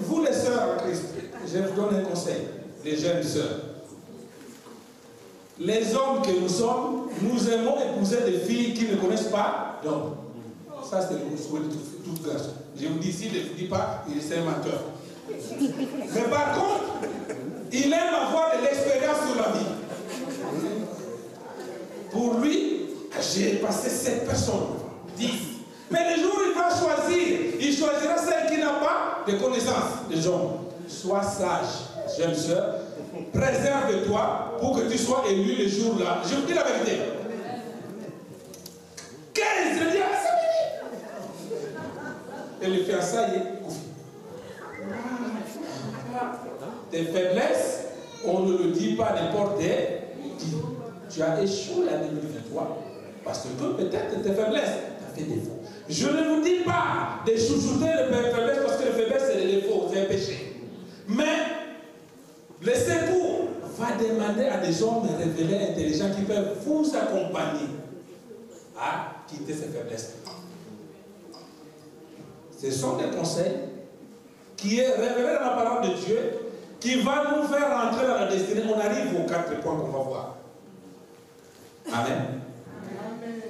Vous les sœurs en Christ, je vous donne un conseil, les jeunes sœurs. Les hommes que nous sommes, nous aimons épouser des filles qui ne connaissent pas d'hommes. Ça, c'est le souhait de tout garçon. Je vous dis, s'il ne vous dit pas, il est un menteur. Mais par contre, il aime avoir de l'expérience sur la vie. Pour lui, j'ai passé 7 personnes, 10. Mais le jour où il va choisir, il choisira celle qui n'a pas de connaissances des hommes. Sois sage, jeune soeur. Préserve-toi pour que tu sois élu le jour-là. Je vous dis la vérité. 15, je dis, ah, ça. Et le fiançailles est confié. tes faiblesses, on ne le dit pas n'importe qui. Tu as échoué en 2023 parce que peut-être tes faiblesses t'ont fait défaut. Je ne vous dis pas de chouchouter les faiblesses parce que les faiblesses c'est des défauts, c'est un péché. Mais le secours va demander à des hommes révélés, intelligents qui peuvent vous accompagner à quitter ces faiblesses. Ce sont des conseils qui est révélé dans la parole de Dieu, qui va nous faire rentrer dans la destinée. On arrive aux 4 points qu'on va voir. Amen. Amen.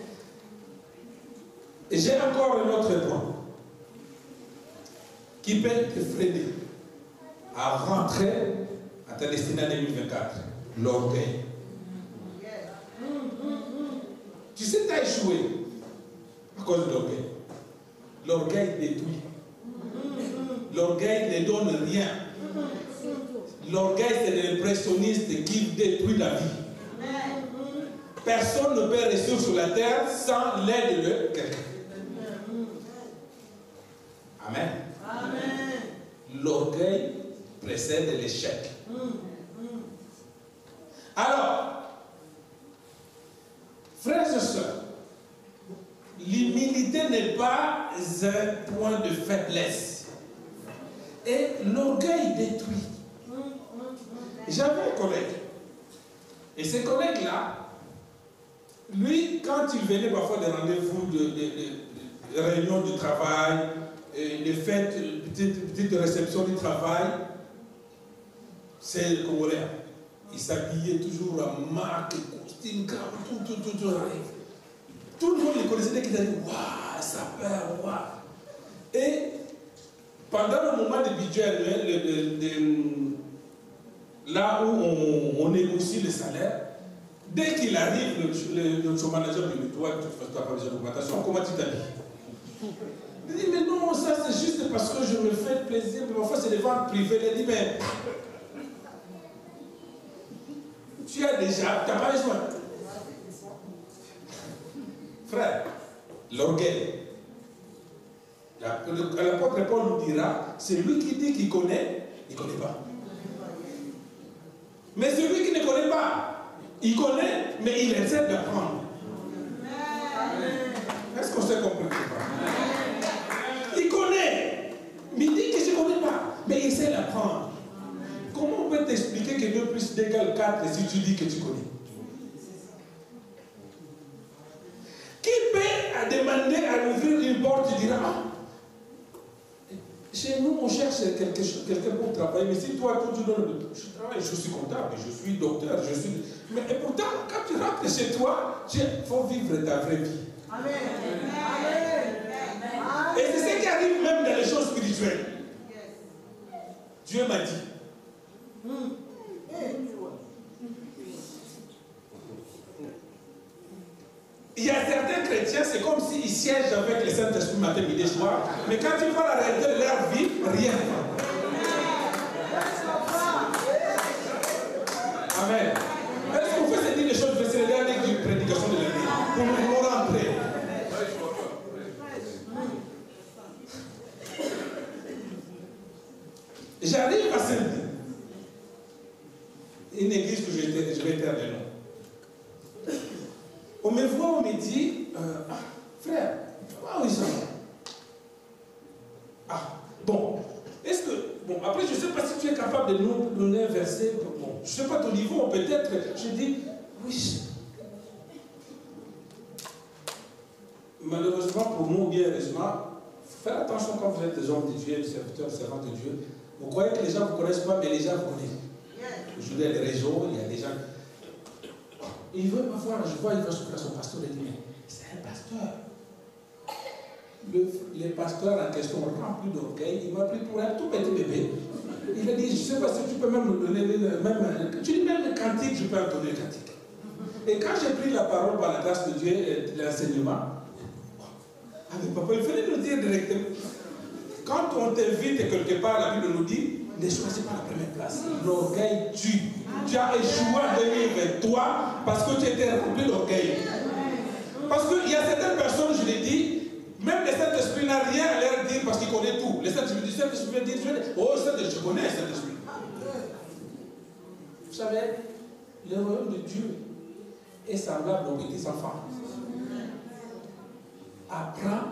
Et j'ai encore un autre point qui peut te freiner à rentrer à ta destinée en 2024. L'orgueil. Tu sais, tu as échoué à cause de l'orgueil. L'orgueil détruit. L'orgueil ne donne rien. L'orgueil, c'est l'impressionniste qui détruit la vie. Personne ne peut rester sur la terre sans l'aide de quelqu'un. Amen. L'orgueil précède l'échec. Alors, frères et sœurs, l'humilité n'est pas un point de faiblesse. Et l'orgueil détruit. J'avais un collègue. Et ce collègue-là, lui, quand il venait parfois des rendez-vous de réunions du travail, de fêtes, petites réceptions du travail, c'est le Congolais. Il s'habillait toujours en marque, costume, tout. Tout le monde le connaissait dès qu'il a dit « Waouh, ça perd, waouh !» Et pendant le moment de budget annuel, là où on négocie le salaire, dès qu'il arrive, son manager lui dit « Toi, tu n'as pas besoin d'augmentation, comment tu t'habilles ?» Il dit « Mais non, ça c'est juste parce que je me fais plaisir, mais parfois c'est des ventes privées. » Il dit « Mais tu as déjà, tu n'as pas besoin. » Frère, l'orgueil. L'apôtre Paul nous dira, celui qui dit qu'il connaît, il ne connaît pas. Mais celui qui ne connaît pas, il connaît, mais il essaie d'apprendre. Est-ce qu'on s'est compris? Il connaît, mais il dit que je ne connais pas, mais il essaie d'apprendre. Comment on peut t'expliquer que 2 plus 2 égale 4 si tu dis que tu connais? Qui peut demander à ouvrir une porte, tu diras, chez nous on cherche quelqu'un pour travailler, mais si toi tu donnes, je travaille, je suis comptable, je suis docteur, je suis... Mais et pourtant, quand tu rentres chez toi, il faut vivre ta vraie vie. Amen. Et c'est ce qui arrive même dans les choses spirituelles. Dieu m'a dit. Il y a certains chrétiens, c'est comme s'ils siègent avec le Saint-Esprit matin, midi, soir. Mais quand tu vois la réalité de leur vie, rien. Amen. Est-ce qu'on fait se dire les choses, c'est le dernier prédication de la vie, pour nous rentrer. J'arrive à Saint-Denis, une église que je vais faire de nom. On me voit, on me dit, frère, où ils sont? Ah, bon, est-ce que, bon, après je ne sais pas si tu es capable de nous donner un verset, bon, je ne sais pas ton niveau, peut-être, je dis, oui. Malheureusement pour nous, bien heureusement, faites attention quand vous êtes des hommes de Dieu, des serviteurs, servants de Dieu. Vous croyez que les gens ne vous connaissent pas, mais les gens vous connaissent. Aujourd'hui, il y a des réseaux, il y a des gens. Il veut m'avoir, je vois, il va souffrir à son pasteur, il dit, mais c'est un pasteur. Le pasteur en question rempli d'orgueil, il m'a pris pour un tout petit bébé. Il a dit, je ne sais pas si tu peux même me donner, tu dis même le cantique, je peux en donner le cantique. Et quand j'ai pris la parole par la grâce de Dieu et de l'enseignement, avec papa, il fallait nous dire directement. Quand on t'invite quelque part, la Bible nous dit, ne choisis pas la première place. L'orgueil tue. Tu as échoué en 2023 parce que tu étais rempli d'orgueil. Parce qu'il y a certaines personnes, je l'ai dit, même le Saint-Esprit n'a rien à leur dire parce qu'il connaît tout. Le Saint-Esprit va dire, oh, je connais le Saint-Esprit. savez, le royaume de Dieu est semblable aux petits enfants. Apprends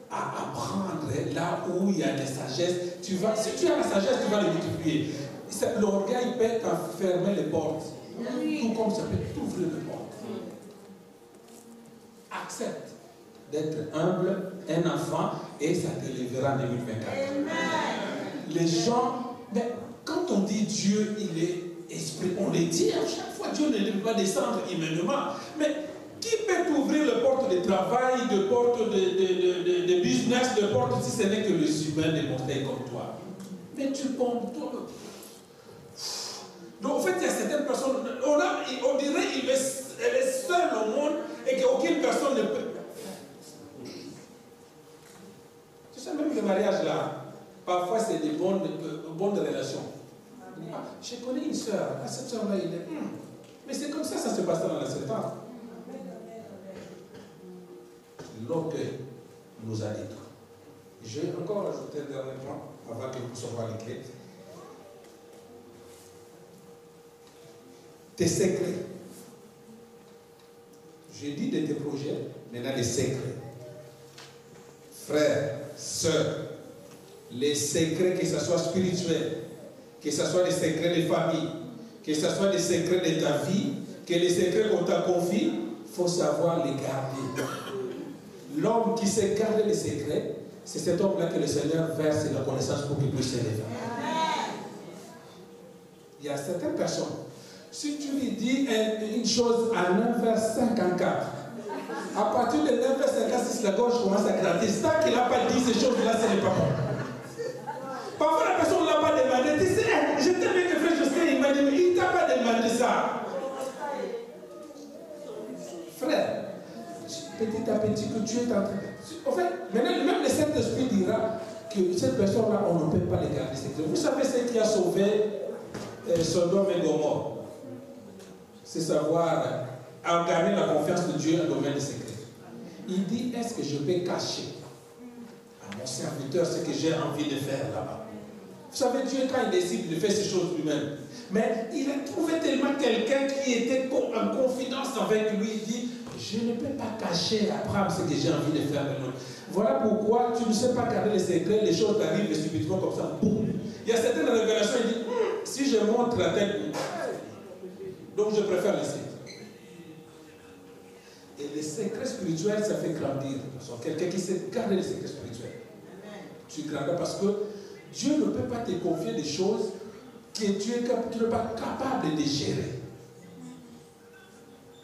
à apprendre là où il y a des sagesses. Si tu as la sagesse, tu vas le multiplier. L'orgueil peut fermer les portes. Tout comme ça peut t'ouvrir les portes. Accepte d'être humble, un enfant, et ça te lèvera en 2024. Les gens, mais quand on dit Dieu, il est esprit, on le dit à chaque fois, Dieu ne peut pas descendre humainement. Mais qui peut t'ouvrir les portes de travail, de portes de business, de portes si ce n'est que les humains démontrés comme toi? Mais tu comptes toi. Donc en fait, il y a certaines personnes, on dirait qu'elle est seule au monde et qu'aucune personne ne peut. Tu sais, même le mariage là, parfois c'est des bonnes relations. Ah, je connais une soeur, cette soeur-là, il est. Mais c'est comme ça se passe dans la 7 ans. L'orgueil nous a détruits. Je vais encore ajouter un dernier point avant que nous puissions voir les clés. Tes secrets. J'ai dit de tes projets, maintenant les secrets. Frères, sœurs, les secrets, que ce soit spirituel, que ce soit les secrets de famille, que ce soit les secrets de ta vie, que les secrets qu'on t'a confiés, il faut savoir les garder. L'homme qui sait garder les secrets, c'est cet homme-là que le Seigneur verse la connaissance pour qu'il puisse s'élever. Il y a certaines personnes, si tu lui dis une chose à 9 vers 54, à partir de 9 vers 56, la gorge commence à gratter. Tant qu'il n'a pas dit ces choses-là, ce n'est pas bon. Parfois, la personne ne l'a pas demandé. Tu sais, je t'ai vu que frère José, il m'a dit, mais il ne t'a pas demandé ça. Frère, petit à petit, que tu es en train. En fait, maintenant, même le Saint-Esprit dira que cette personne-là, on ne peut pas les garder secrets. Vous savez ce qui a sauvé Sodome et Gomorrhe? C'est savoir en gagner la confiance de Dieu dans le domaine des secrets. Il dit, est-ce que je peux cacher à mon serviteur ce que j'ai envie de faire là-bas? Vous savez, Dieu, quand il décide de faire ces choses lui-même, mais il a trouvé tellement quelqu'un qui était en confidence avec lui, il dit, je ne peux pas cacher à Abraham ce que j'ai envie de faire avec moi. Voilà pourquoi tu ne sais pas garder les secrets, les choses t'arrivent subitement comme ça, boum. Il y a certaines révélations, il dit, si je montre la tête, donc je préfère laisser. Et les secrets spirituels, ça fait grandir. Quelqu'un qui sait garder les secrets spirituels. Tu grandis parce que Dieu ne peut pas te confier des choses que tu n'es pas capable de gérer.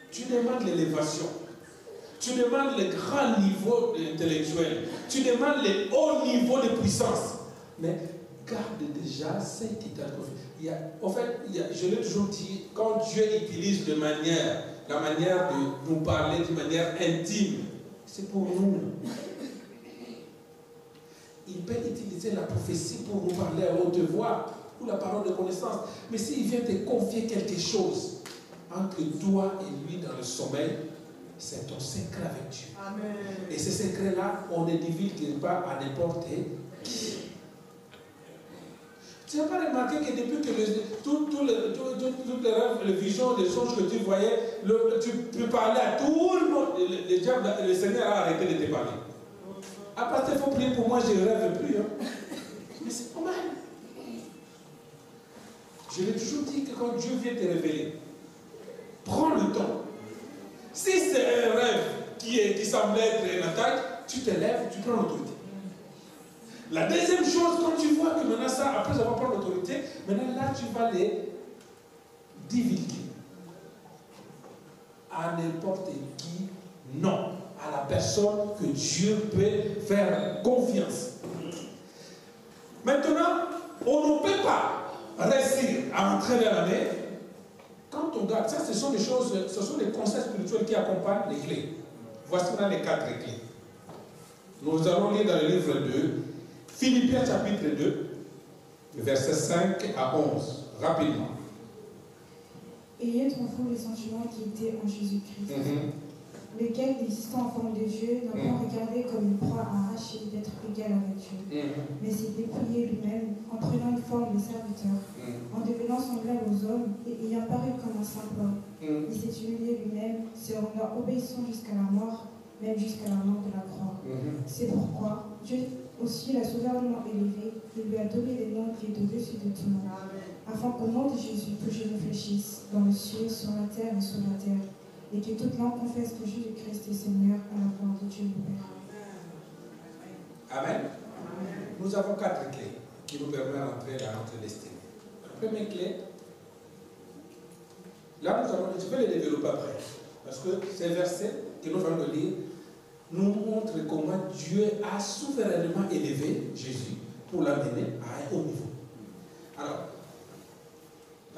Tu demandes l'élévation. Tu demandes le grand niveau intellectuel. Tu demandes le haut niveau de puissance. Mais garde déjà cette idée de confiance. En fait, je l'ai toujours dit, quand Dieu utilise la manière de nous parler de manière intime, c'est pour nous. Il peut utiliser la prophétie pour nous parler à haute voix, ou la parole de connaissance. Mais s'il vient te confier quelque chose entre toi et lui dans le sommeil, c'est ton secret avec Dieu. Amen. Et ce secret-là, on ne divulgue pas à n'importe qui. Tu n'as pas remarqué que depuis que toutes les rêves, les visions, les songes que tu voyais, tu peux parler à tout le monde. Le Seigneur a arrêté de te parler. À part il faut prier pour moi, je ne rêve plus. Hein. Mais c'est pas mal. Je l'ai toujours dit que quand Dieu vient te révéler, prends le temps. Si c'est un rêve qui semble être une attaque, tu te lèves, tu prends l'autorité. La deuxième chose, quand tu vois que maintenant ça, après avoir pris l'autorité, maintenant là tu vas les divulguer à n'importe qui, non, à la personne que Dieu peut faire confiance. Maintenant, on ne peut pas réussir à entrer dans l'année quand on garde. Ça, ce sont des choses, ce sont des conseils spirituels qui accompagnent les clés. Voici maintenant les 4 clés. Nous allons lire dans le livre 2, Philippiens chapitre 2, versets 5 à 11, rapidement. Ayez en vous les sentiments qui étaient en Jésus-Christ, lequel, existant en forme de Dieu, n'a pas regardé comme une proie arrachée d'être égal avec Dieu, mais s'est dépouillé lui-même en prenant une forme de serviteur, en devenant semblable aux hommes, hommes, et ayant paru comme un simple homme, il s'est humilié lui-même, se rendant obéissant jusqu'à la mort, même jusqu'à la mort de la croix. C'est pourquoi Dieu aussi l'a souverainement élevé et lui a donné des noms qui est au-dessus de tout nom, afin qu'au nom de Jésus, que je réfléchisse dans le ciel, sur la terre et sous la terre, et que toute langue confesse que Jésus-Christ est Seigneur à la gloire de Dieu le Père. Amen. Nous avons 4 clés qui nous permettent d'entrer dans notre destinée. La première clé, là je vais les développer après, parce que ces versets que nous allons lire nous montrent comment Dieu a souverainement élevé Jésus pour l'amener à un haut niveau. Alors,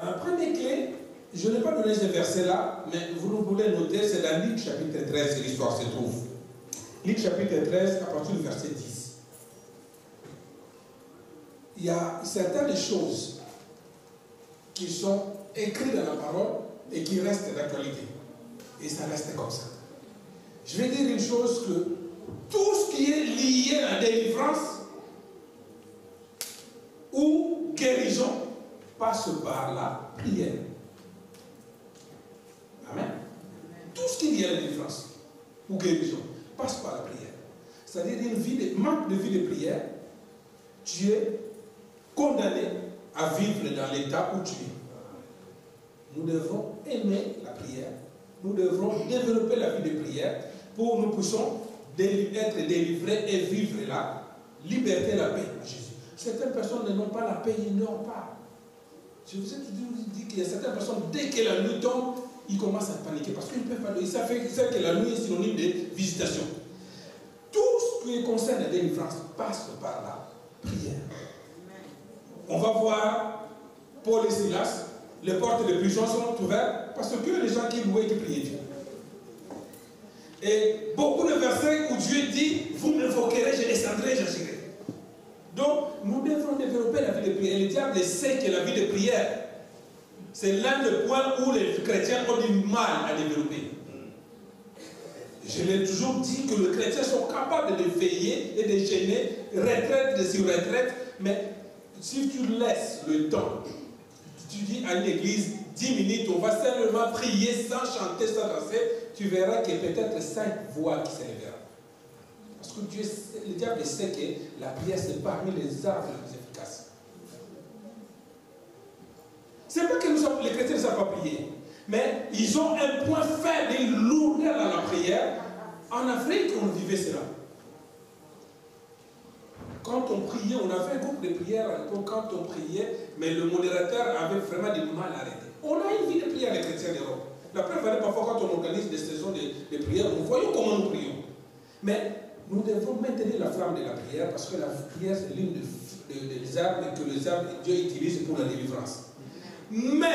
la première clé, je n'ai pas donné ces versets-là, mais vous nous voulez noter, c'est dans Luc chapitre 13 que l'histoire se trouve. Luc chapitre 13, à partir du verset 10. Il y a certaines choses qui sont écrites dans la parole et qui restent d'actualité. Et ça reste comme ça. Je vais dire une chose, que tout ce qui est lié à la délivrance ou guérison passe par la prière. Amen. Tout ce qui est lié à la délivrance ou guérison passe par la prière. C'est-à-dire manque de vie de prière, tu es condamné à vivre dans l'état où tu es. Nous devons aimer la prière. Nous devons développer la vie de prière pour que nous puissions être délivrés et vivre la liberté et la paix à Jésus. Certaines personnes n'ont pas la paix, ils n'ont pas. Je vous ai dit qu'il y a certaines personnes, dès que la nuit tombe, ils commencent à paniquer parce qu'ils ne peuvent pas dormir. Ils savent que la nuit est synonyme de visitation. Tout ce qui concerne la délivrance passe par la prière. On va voir Paul et Silas, les portes de prison sont ouvertes parce que les gens qui louaient et qui priaient Dieu. Et beaucoup de versets où Dieu dit, vous m'invoquerez, je descendrai, j'agirai. Donc, nous devons développer la vie de prière. Le diable sait que la vie de prière, c'est l'un des points où les chrétiens ont du mal à développer. Je l'ai toujours dit que les chrétiens sont capables de veiller et de gêner, retraite sur retraite, mais si tu laisses le temps, tu dis à une église, 10 minutes, on va seulement prier sans chanter, sans danser, tu verras qu'il y a peut-être 5 voix qui s'élèveront. Parce que le diable sait que la prière, c'est parmi les armes les plus efficaces. C'est pas que les chrétiens ne savent pas prier, mais ils ont un point faible et lourdeur dans la prière. En Afrique, on vivait cela. Quand on priait, on avait un groupe de prière à l'époque, quand on priait, mais le modérateur avait vraiment du mal à arrêter. On a une vie de prière, les chrétiens d'Europe. La preuve, parfois, quand on organise des saisons de prière, nous voyons comment nous prions. Mais nous devons maintenir la flamme de la prière, parce que la prière, c'est l'une des armes que Dieu utilise pour la délivrance. Mais,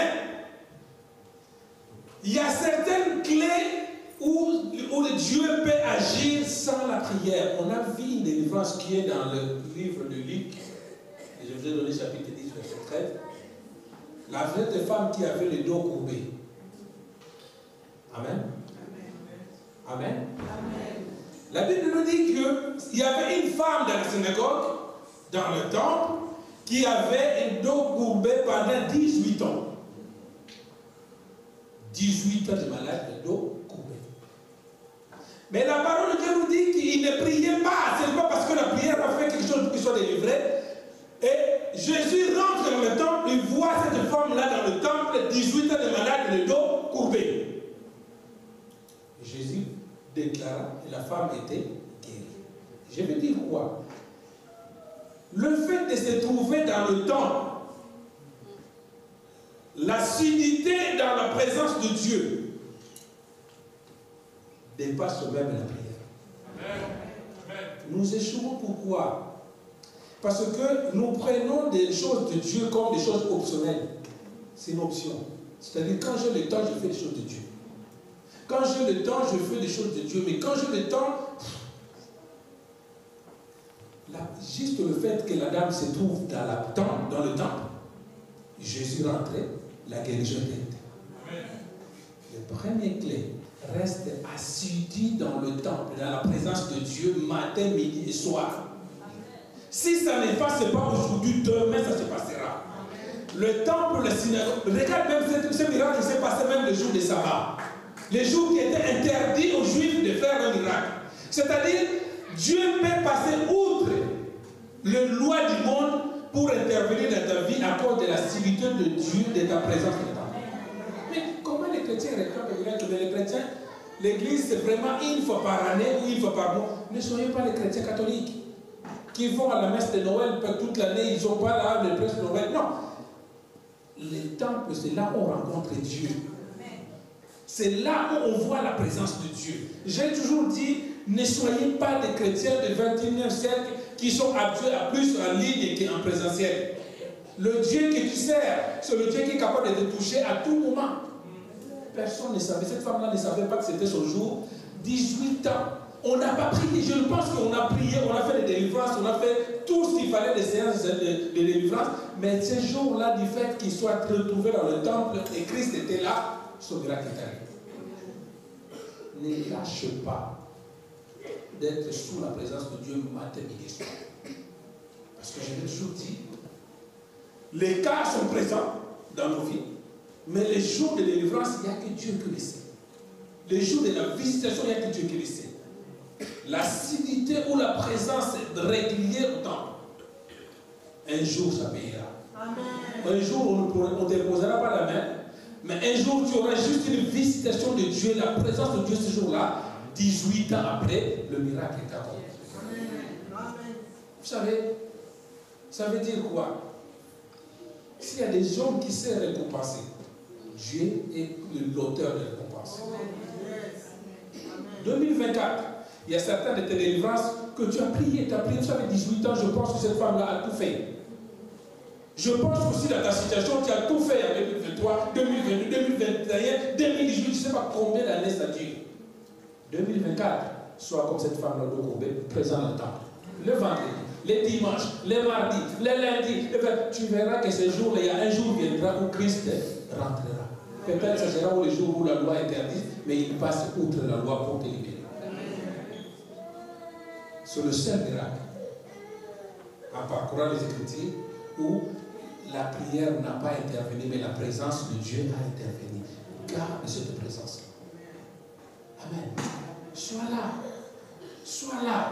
il y a certaines clés où Dieu peut agir sans la prière. On a vu une délivrance qui est dans le livre de Luc, et je vous ai donné chapitre 10, verset 13. La vraie femme qui avait le dos courbé. Amen. Amen. Amen. La Bible nous dit qu'il y avait une femme dans la synagogue, dans le temple, qui avait un dos courbé pendant 18 ans. 18 ans de malade, le dos courbé. Mais la parole de Dieu nous dit qu'il ne priait pas. Ce n'est pas parce que la prière a fait quelque chose pour qu'il soit délivré. Et Jésus rentre dans le temple, il voit cette femme-là dans le temple, 18 ans de malade, le dos courbé. Jésus déclara que la femme était guérie. Je veux dire quoi? Le fait de se trouver dans le temple, l'assiduité dans la présence de Dieu, dépasse même la prière. Amen. Nous échouons pourquoi? Parce que nous prenons des choses de Dieu comme des choses optionnelles. C'est une option. C'est-à-dire, quand j'ai le temps, je fais des choses de Dieu. Quand j'ai le temps, je fais des choses de Dieu. Mais quand j'ai le temps, juste le fait que la dame se trouve dans le temple, Jésus rentrait, la guérison était. La première clé, reste assidu dans le temple, dans la présence de Dieu, matin, midi et soir. Si ça ne passe pas aujourd'hui, demain ça se passera. le temple, la synagogue. Regarde même ce miracle qui s'est passé même le jour de sabbat. Les jours qui étaient interdits aux Juifs de faire un miracle. C'est-à-dire, Dieu peut passer outre les lois du monde pour intervenir dans ta vie à cause de la similitude de Dieu, de ta présence dedans. Mais comment les chrétiens réclament le miracle? Mais les chrétiens, l'église c'est vraiment une fois par année ou une fois par mois. Ne soyez pas les chrétiens catholiques qui vont à la messe de Noël toute l'année, ils ne sont pas là, le presse de Noël. Non. Les temples, c'est là où on rencontre Dieu. C'est là où on voit la présence de Dieu. J'ai toujours dit, ne soyez pas des chrétiens du 21e siècle qui sont habitués à plus en ligne qu'en présentiel. Le Dieu que tu sers, c'est le Dieu qui est capable de te toucher à tout moment. Personne ne savait, cette femme-là ne savait pas que c'était son jour. 18 ans. On n'a pas prié. Je pense qu'on a prié, on a fait des délivrances, on a fait tout ce qu'il fallait des séances de délivrance. Mais ce jour-là, du fait qu'il soit retrouvé dans le temple et Christ était là, son miracle est arrivé. Ne lâche pas d'être sous la présence de Dieu matin, midi, soir. Parce que je l'ai toujours dit, les cas sont présents dans nos vies, mais les jours de délivrance, il n'y a que Dieu qui le sait. Les jours de la visitation, il n'y a que Dieu qui le sait. L'assiduité ou la présence régulière au temple, un jour ça payera. Amen. Un jour on ne te posera pas la main, mais un jour tu auras juste une visitation de Dieu, la présence de Dieu ce jour-là. 18 ans après, le miracle est accompli. Vous savez, ça veut dire quoi? S'il y a des hommes qui savent récompenser, Dieu est l'auteur de récompense. 2024, il y a certaines de tes délivrances que tu as prié, tu avais 18 ans, je pense que cette femme-là a tout fait. Je pense aussi dans ta situation, tu as tout fait en 2023, 2022, 2021, 2018, je ne sais pas combien d'années ça dure. 2024, sois comme cette femme-là de Courbet, présent dans le temple. Le vendredi, les dimanches, les mardis, les lundis, tu verras que ce jour-là, il y a un jour qui viendra où Christ rentrera. Peut-être que ce sera le jour où la loi interdit, mais il passe outre la loi pour te libérer. C'est le seul miracle, en parcourant les Écritures, où la prière n'a pas intervenu, mais la présence de Dieu a intervenu. Garde cette présence. Amen. Sois là. Sois là.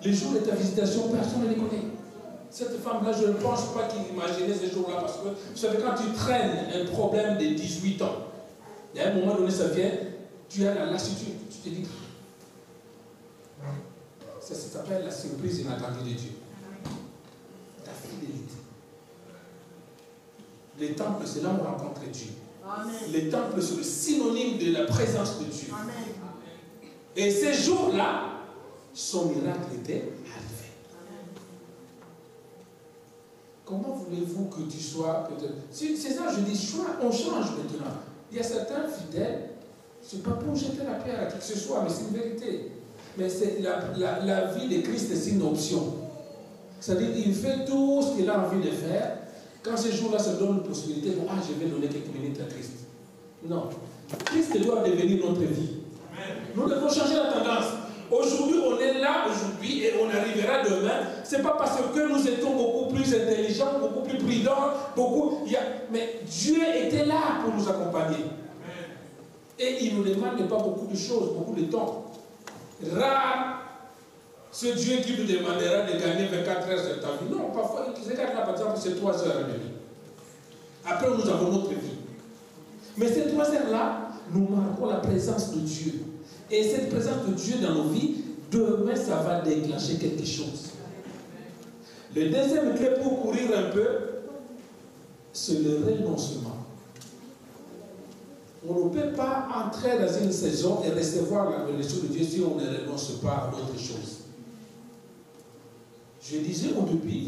Les jours de ta visitation, personne ne les connaît. Cette femme-là, je ne pense pas qu'il imaginait ce jour-là, parce que vous savez, quand tu traînes un problème de 18 ans, il y a un moment donné, ça vient, tu as la lassitude, tu te dis, ça s'appelle la surprise inattendue de Dieu. Ta fidélité. Les temples, c'est là où on rencontre Dieu. Amen. Les temples, c'est le synonyme de la présence de Dieu. Amen. Et ces jours-là, son miracle était arrivé. Amen. Comment voulez-vous que tu sois peut-être... C'est ça, je dis, on change maintenant. Il y a certains fidèles, ce n'est pas pour jeter la pierre à qui que ce soit, mais c'est une vérité. Mais c'est la vie de Christ, c'est une option. C'est-à-dire qu'il fait tout ce qu'il a envie de faire. Quand ce jour-là se donne une possibilité, bon, je vais donner quelques minutes à Christ. Non. Christ doit devenir notre vie. Amen. Nous devons changer la tendance. Aujourd'hui, on est là aujourd'hui et on arrivera demain. Ce n'est pas parce que nous étions beaucoup plus intelligents, beaucoup plus prudents, mais Dieu était là pour nous accompagner. Amen. Et il ne nous demande pas beaucoup de choses, beaucoup de temps. Rare ce Dieu qui nous demandera de gagner 24 heures de ta vie. Non, parfois, regarde là, par exemple, c'est 3 heures et demie. Après, nous avons notre vie. Mais ces 3 heures-là, nous marquons la présence de Dieu. Et cette présence de Dieu dans nos vies, demain, ça va déclencher quelque chose. Le deuxième clé pour courir un peu, c'est le renoncement. On ne peut pas entrer dans une saison et recevoir la bénédiction de Dieu si on ne renonce pas à d'autres choses. Je disais au début,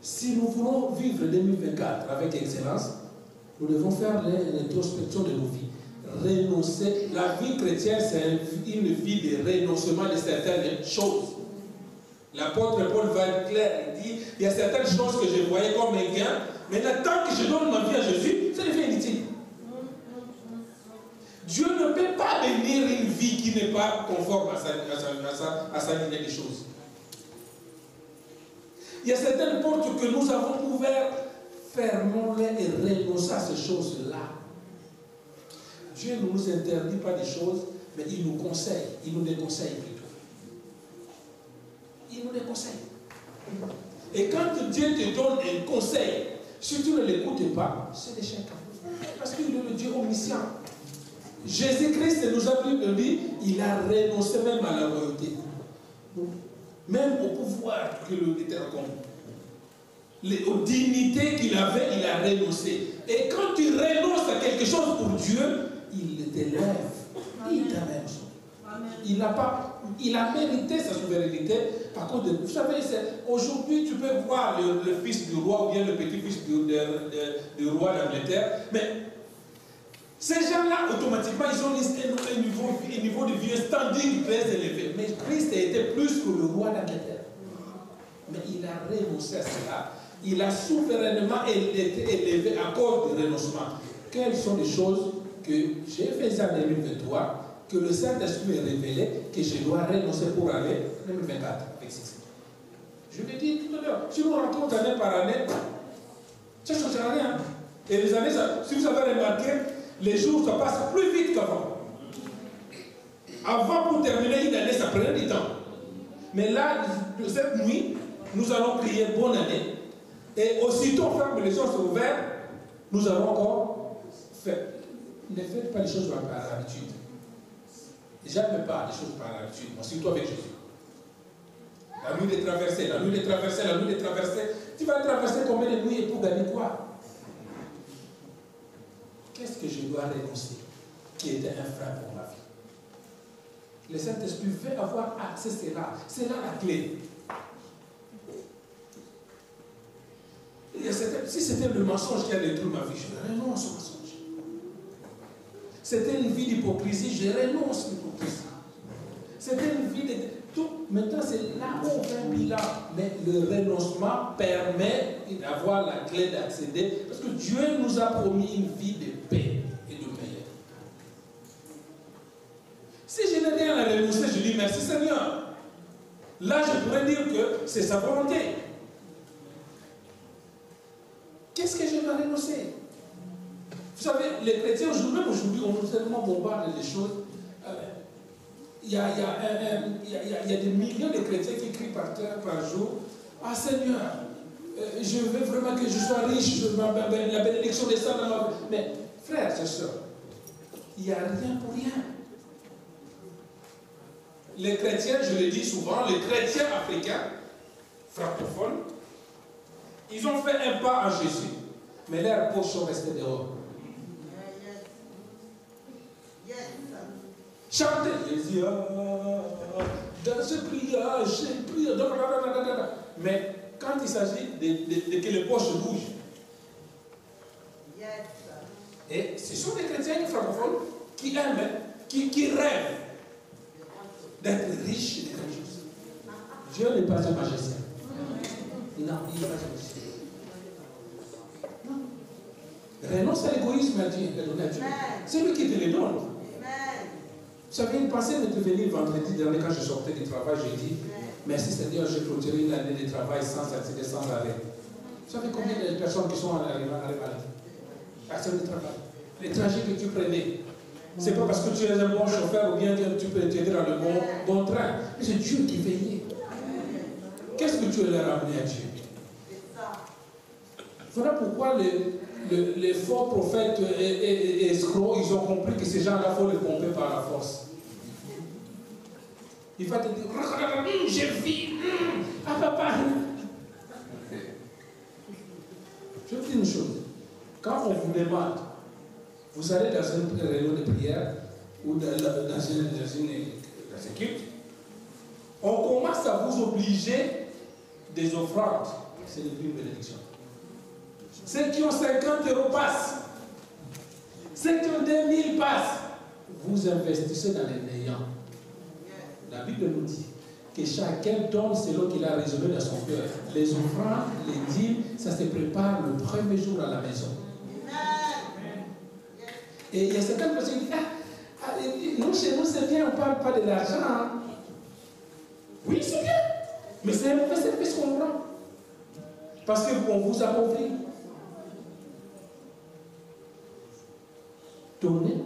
si nous voulons vivre 2024 avec excellence, nous devons faire l'introspection de nos vies. Renoncer. La vie chrétienne, c'est une vie de renoncement de certaines choses. L'apôtre Paul va être clair, il dit, il y a certaines choses que je voyais comme un gain, mais tant que je donne ma vie à Jésus, ça devient inutile. Dieu ne peut pas bénir une vie qui n'est pas conforme à sa ligne des choses. Il y a certaines portes que nous avons ouvertes fermons-les et renonçons à ces choses-là. Dieu ne nous interdit pas des choses, mais il nous conseille, il nous déconseille plutôt. Il nous déconseille. Et quand Dieu te donne un conseil, si tu ne l'écoutes pas, c'est l'échec. Parce qu'il est le Dieu omniscient. Jésus-Christ nous a dit, il a renoncé même à la royauté. Même au pouvoir que le était comme. Aux dignités qu'il avait, il a renoncé. Et quand tu renonces à quelque chose pour Dieu, il t'élève. Il t'amène. Il a mérité sa souveraineté à cause de. Vous savez, aujourd'hui, tu peux voir le fils du roi ou bien le petit-fils du roi d'Angleterre, mais ces gens-là, automatiquement, ils ont un niveau de vie, un standing très élevé. Mais Christ a été plus que le roi d'Angleterre. Mais il a renoncé à cela. Il a souverainement été élevé à cause du renoncement. Quelles sont les choses que j'ai fait en 2023, que le Saint-Esprit m'a révélé, que je dois renoncer pour aller en 2024 avec ceci. Je l'ai dit tout à l'heure, si nous rentrons année par année, ça ne changera rien. Et les années, si vous avez remarqué, les jours, ça passe plus vite qu'avant. Avant, pour terminer une année, ça prenait du temps. Mais là, cette nuit, nous allons prier bonne année. Et aussitôt, ferme les yeux sont ouverts, nous allons encore faire. Ne faites pas les choses par habitude. Jamais pas les choses par habitude, mais surtout avec Jésus. La nuit des traversées, la nuit des traversées, la nuit des traversées. Tu vas traverser combien de nuits et pour gagner quoi? Qu'est-ce que je dois renoncer qui était un frein pour ma vie? Le Saint-Esprit veut avoir accès, c'est là la clé. Si c'était le mensonge qui a détruit ma vie, je renonce au mensonge. C'était une vie d'hypocrisie, je renonce à l'hypocrisie. C'était une vie de tout. Maintenant, c'est là où on fait un bilan. Mais le renoncement permet d'avoir la clé d'accéder. Parce que Dieu nous a promis une vie de paix et de meilleur. Si je n'ai rien à renoncer, je dis merci Seigneur. Là, je pourrais dire que c'est sa volonté. Qu'est-ce que je dois renoncer? Vous savez, les chrétiens aujourd'hui, on nous tellement bombarde des choses. Il y a des millions de chrétiens qui crient par terre par jour. Ah Seigneur, je veux vraiment que je sois riche, la bénédiction des saints dans ma vie. Mais frères et sœurs, il n'y a rien pour rien. Les chrétiens, je le dis souvent, les chrétiens africains, francophones, ils ont fait un pas à Jésus, mais leurs poches sont restées dehors. Chantez, Jésus, dans ce prière, j'ai prié, mais quand il s'agit de que les poches bougent, et ce sont des chrétiens francophones qui aiment, qui rêvent d'être riches et de grandes choses. Dieu n'est pas un magicien. Non, il n'est pas un magicien. Renonce à l'égoïsme à Dieu. C'est lui qui te les donne. Vous savez, une pensée m'est venue vendredi dernier quand je sortais du travail, j'ai dit, merci Seigneur, j'ai clôturé une année de travail sans accident, sans arrêt. Vous savez combien de personnes qui sont arrivées à la maladie? Personne de travail. Les trajets que tu prenais, c'est pas parce que tu es un bon chauffeur ou bien que tu peux t'aider dans le bon train. Mais c'est Dieu qui veillait. Qu'est-ce que tu leur as ramené à Dieu? Voilà pourquoi les faux prophètes et escrocs, ils ont compris que ces gens-là, il faut les pomper par la force. Il va te dire, je vis, ah papa. Je vous dis une chose, quand on vous demande, vous allez dans une réunion de prière ou dans un culte, on commence à vous obliger des offrandes. C'est le prix de bénédiction. Ceux qui ont 50 € passent. Ceux qui ont 2000 passent. Vous investissez dans les néants. La Bible nous dit que chacun donne selon qu'il a résolu dans son cœur. Les offrandes, les dîmes, ça se prépare le premier jour à la maison. Et il y a certaines personnes qui disent, nous chez nous c'est bien, on ne parle pas de l'argent. Hein. Oui, c'est bien. Mais c'est un mauvais service qu'on rend. Parce qu'on vous appauvrit. donner,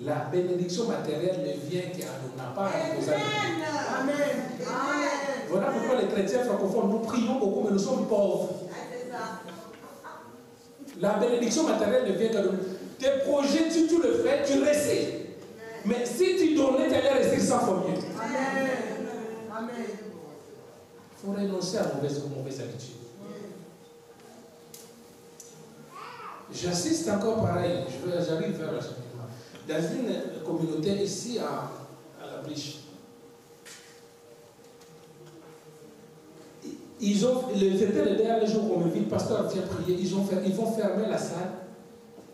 la bénédiction matérielle ne vient qu'à nous n'a pas à nos amis. Amen. Voilà pourquoi les chrétiens francophones, nous prions beaucoup, mais nous sommes pauvres. La bénédiction matérielle ne vient qu'à nous. Tes projets, si tu le fais, tu réussis. Mais si tu donnais, tu allais réussir 100 fois mieux. Amen. Il faut renoncer à mauvaises habitudes. J'assiste encore pareil, j'arrive vers la chapelle. Dans une communauté ici à la Briche. C'était le dernier jour qu'on me dit, le pasteur vient prier, ils vont fermer la salle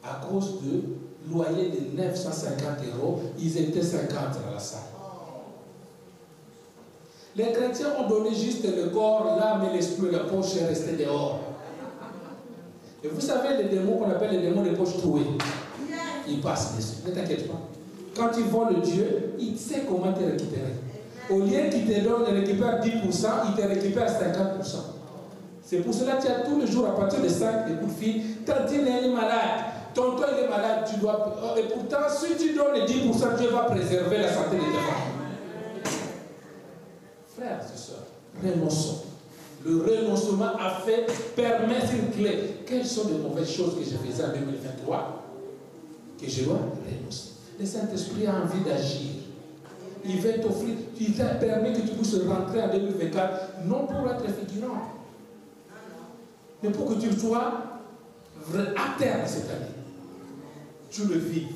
à cause de loyer de 950 €. Ils étaient 50 dans la salle. Les chrétiens ont donné juste le corps, l'âme et l'esprit, la poche est restée dehors. Et vous savez les démons qu'on appelle les démons des poches trouées. Ils passent dessus, ne t'inquiète pas. Quand ils voient le Dieu, il sait comment te récupérer. Au lieu qu'il te donne, il récupère 10%, il te récupère 50%. C'est pour cela que tu as tous les jours, à partir de 5, des coups de fil, tantine est malade, tonton il est malade, tu dois... Et pourtant, si tu donnes les 10%, Dieu va préserver la santé de ta famille. Frères et sœurs, renonçons. Le renoncement permet une clé. Quelles sont les mauvaises choses que je faisais en 2023 que je dois renoncer? Le Saint-Esprit a envie d'agir. Il va t'offrir, il t'a permis que tu puisses rentrer en 2024, non pour être figurant, mais pour que tu sois à terme cette année. Tu le vis.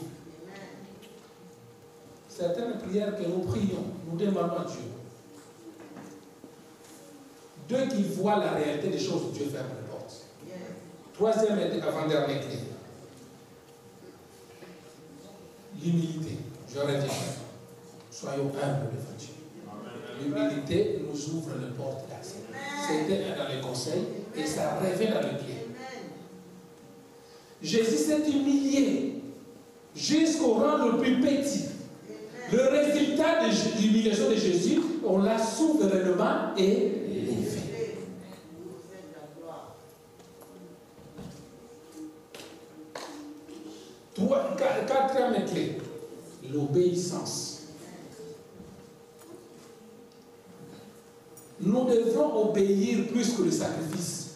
Certaines prières que nous prions, nous demandons à Dieu. Deux qui voient la réalité des choses, Dieu ferme les portes. Troisième et avant-dernière clé. L'humilité. Je reviens. Soyons humbles devant Dieu. L'humilité nous ouvre les portes d'accès. C'était dans les conseils et ça revient dans les pieds. Jésus s'est humilié jusqu'au rang le plus petit. Le résultat de l'humiliation de Jésus, on l'a souverainement élevé. Quatrième clé, l'obéissance. Nous devons obéir plus que le sacrifice.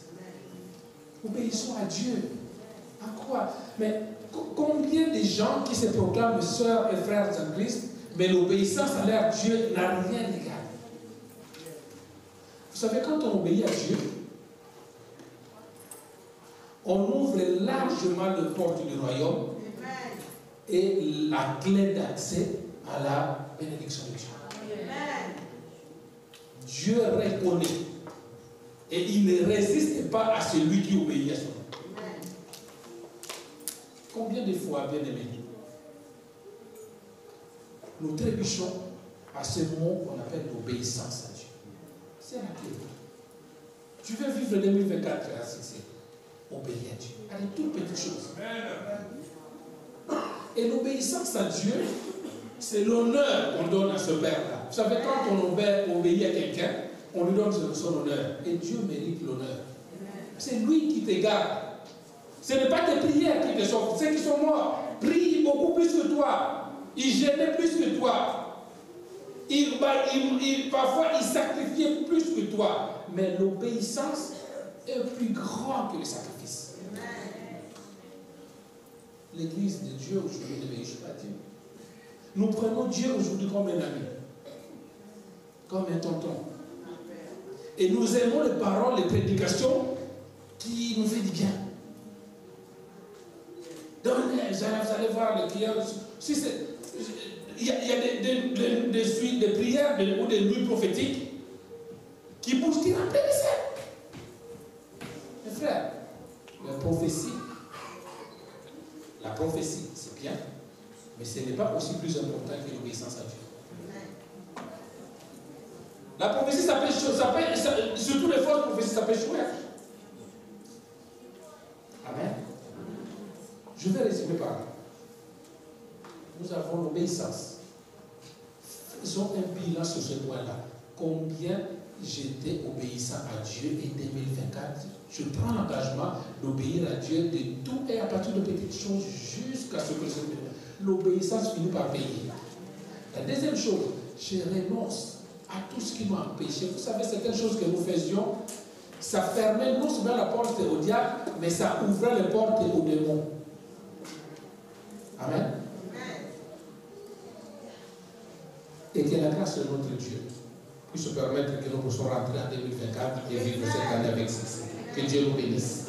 Obéissons à Dieu. À quoi? Mais combien de gens qui se proclament sœurs et frères en Christ, mais l'obéissance à leur Dieu n'a rien d'égal. Vous savez, quand on obéit à Dieu, on ouvre largement les portes du royaume et la clé d'accès à la bénédiction de Dieu. Dieu reconnaît et il ne résiste pas à celui qui obéit à son nom. Combien de fois, bien aimés, nous trébuchons à ce mot qu'on appelle l'obéissance à Dieu. C'est la clé. Tu veux vivre 2024 à succès, obéir à Dieu. À des toutes petites choses. Et l'obéissance à Dieu, c'est l'honneur qu'on donne à ce Père-là. Vous savez, quand on obéit à quelqu'un, on lui donne son honneur. Et Dieu mérite l'honneur. C'est lui qui te garde. Ce n'est pas tes prières qui te sauvent. Ceux qui sont morts prient beaucoup plus que toi. Ils gênaient plus que toi. Parfois, ils sacrifiaient plus que toi. Mais l'obéissance est plus grande que le sacrifice. L'église de Dieu aujourd'hui n'obéit pas à Dieu. Nous prenons Dieu aujourd'hui comme un ami, comme un tonton. Et nous aimons les paroles, les prédications qui nous font du bien. Donc, vous allez voir les prières. Il y a des suites de prières ou des nuits prophétiques qui bougent, qui remplissent les ciels. Mes frères, la prophétie, c'est bien, mais ce n'est pas aussi plus important que l'obéissance à Dieu. La prophétie, surtout les fausses prophéties, ça peut échouer. Amen. Je vais résumer par là. Nous avons l'obéissance. Faisons un bilan sur ce point-là. Combien j'étais obéissant à Dieu et 2024, je prends l'engagement d'obéir à Dieu de tout et à partir de petites choses jusqu'à ce que l'obéissance finit par payer. La deuxième chose, je renonce à tout ce qui m'a empêché. Vous savez, certaines choses que nous faisions, ça fermait non seulement la porte au diable, mais ça ouvrait les portes aux démons. Amen. Et que la grâce de notre Dieu puisse se permettre que nous puissions rentrer en 2024 et vivre cette année avec succès. Que Dieu nous bénisse.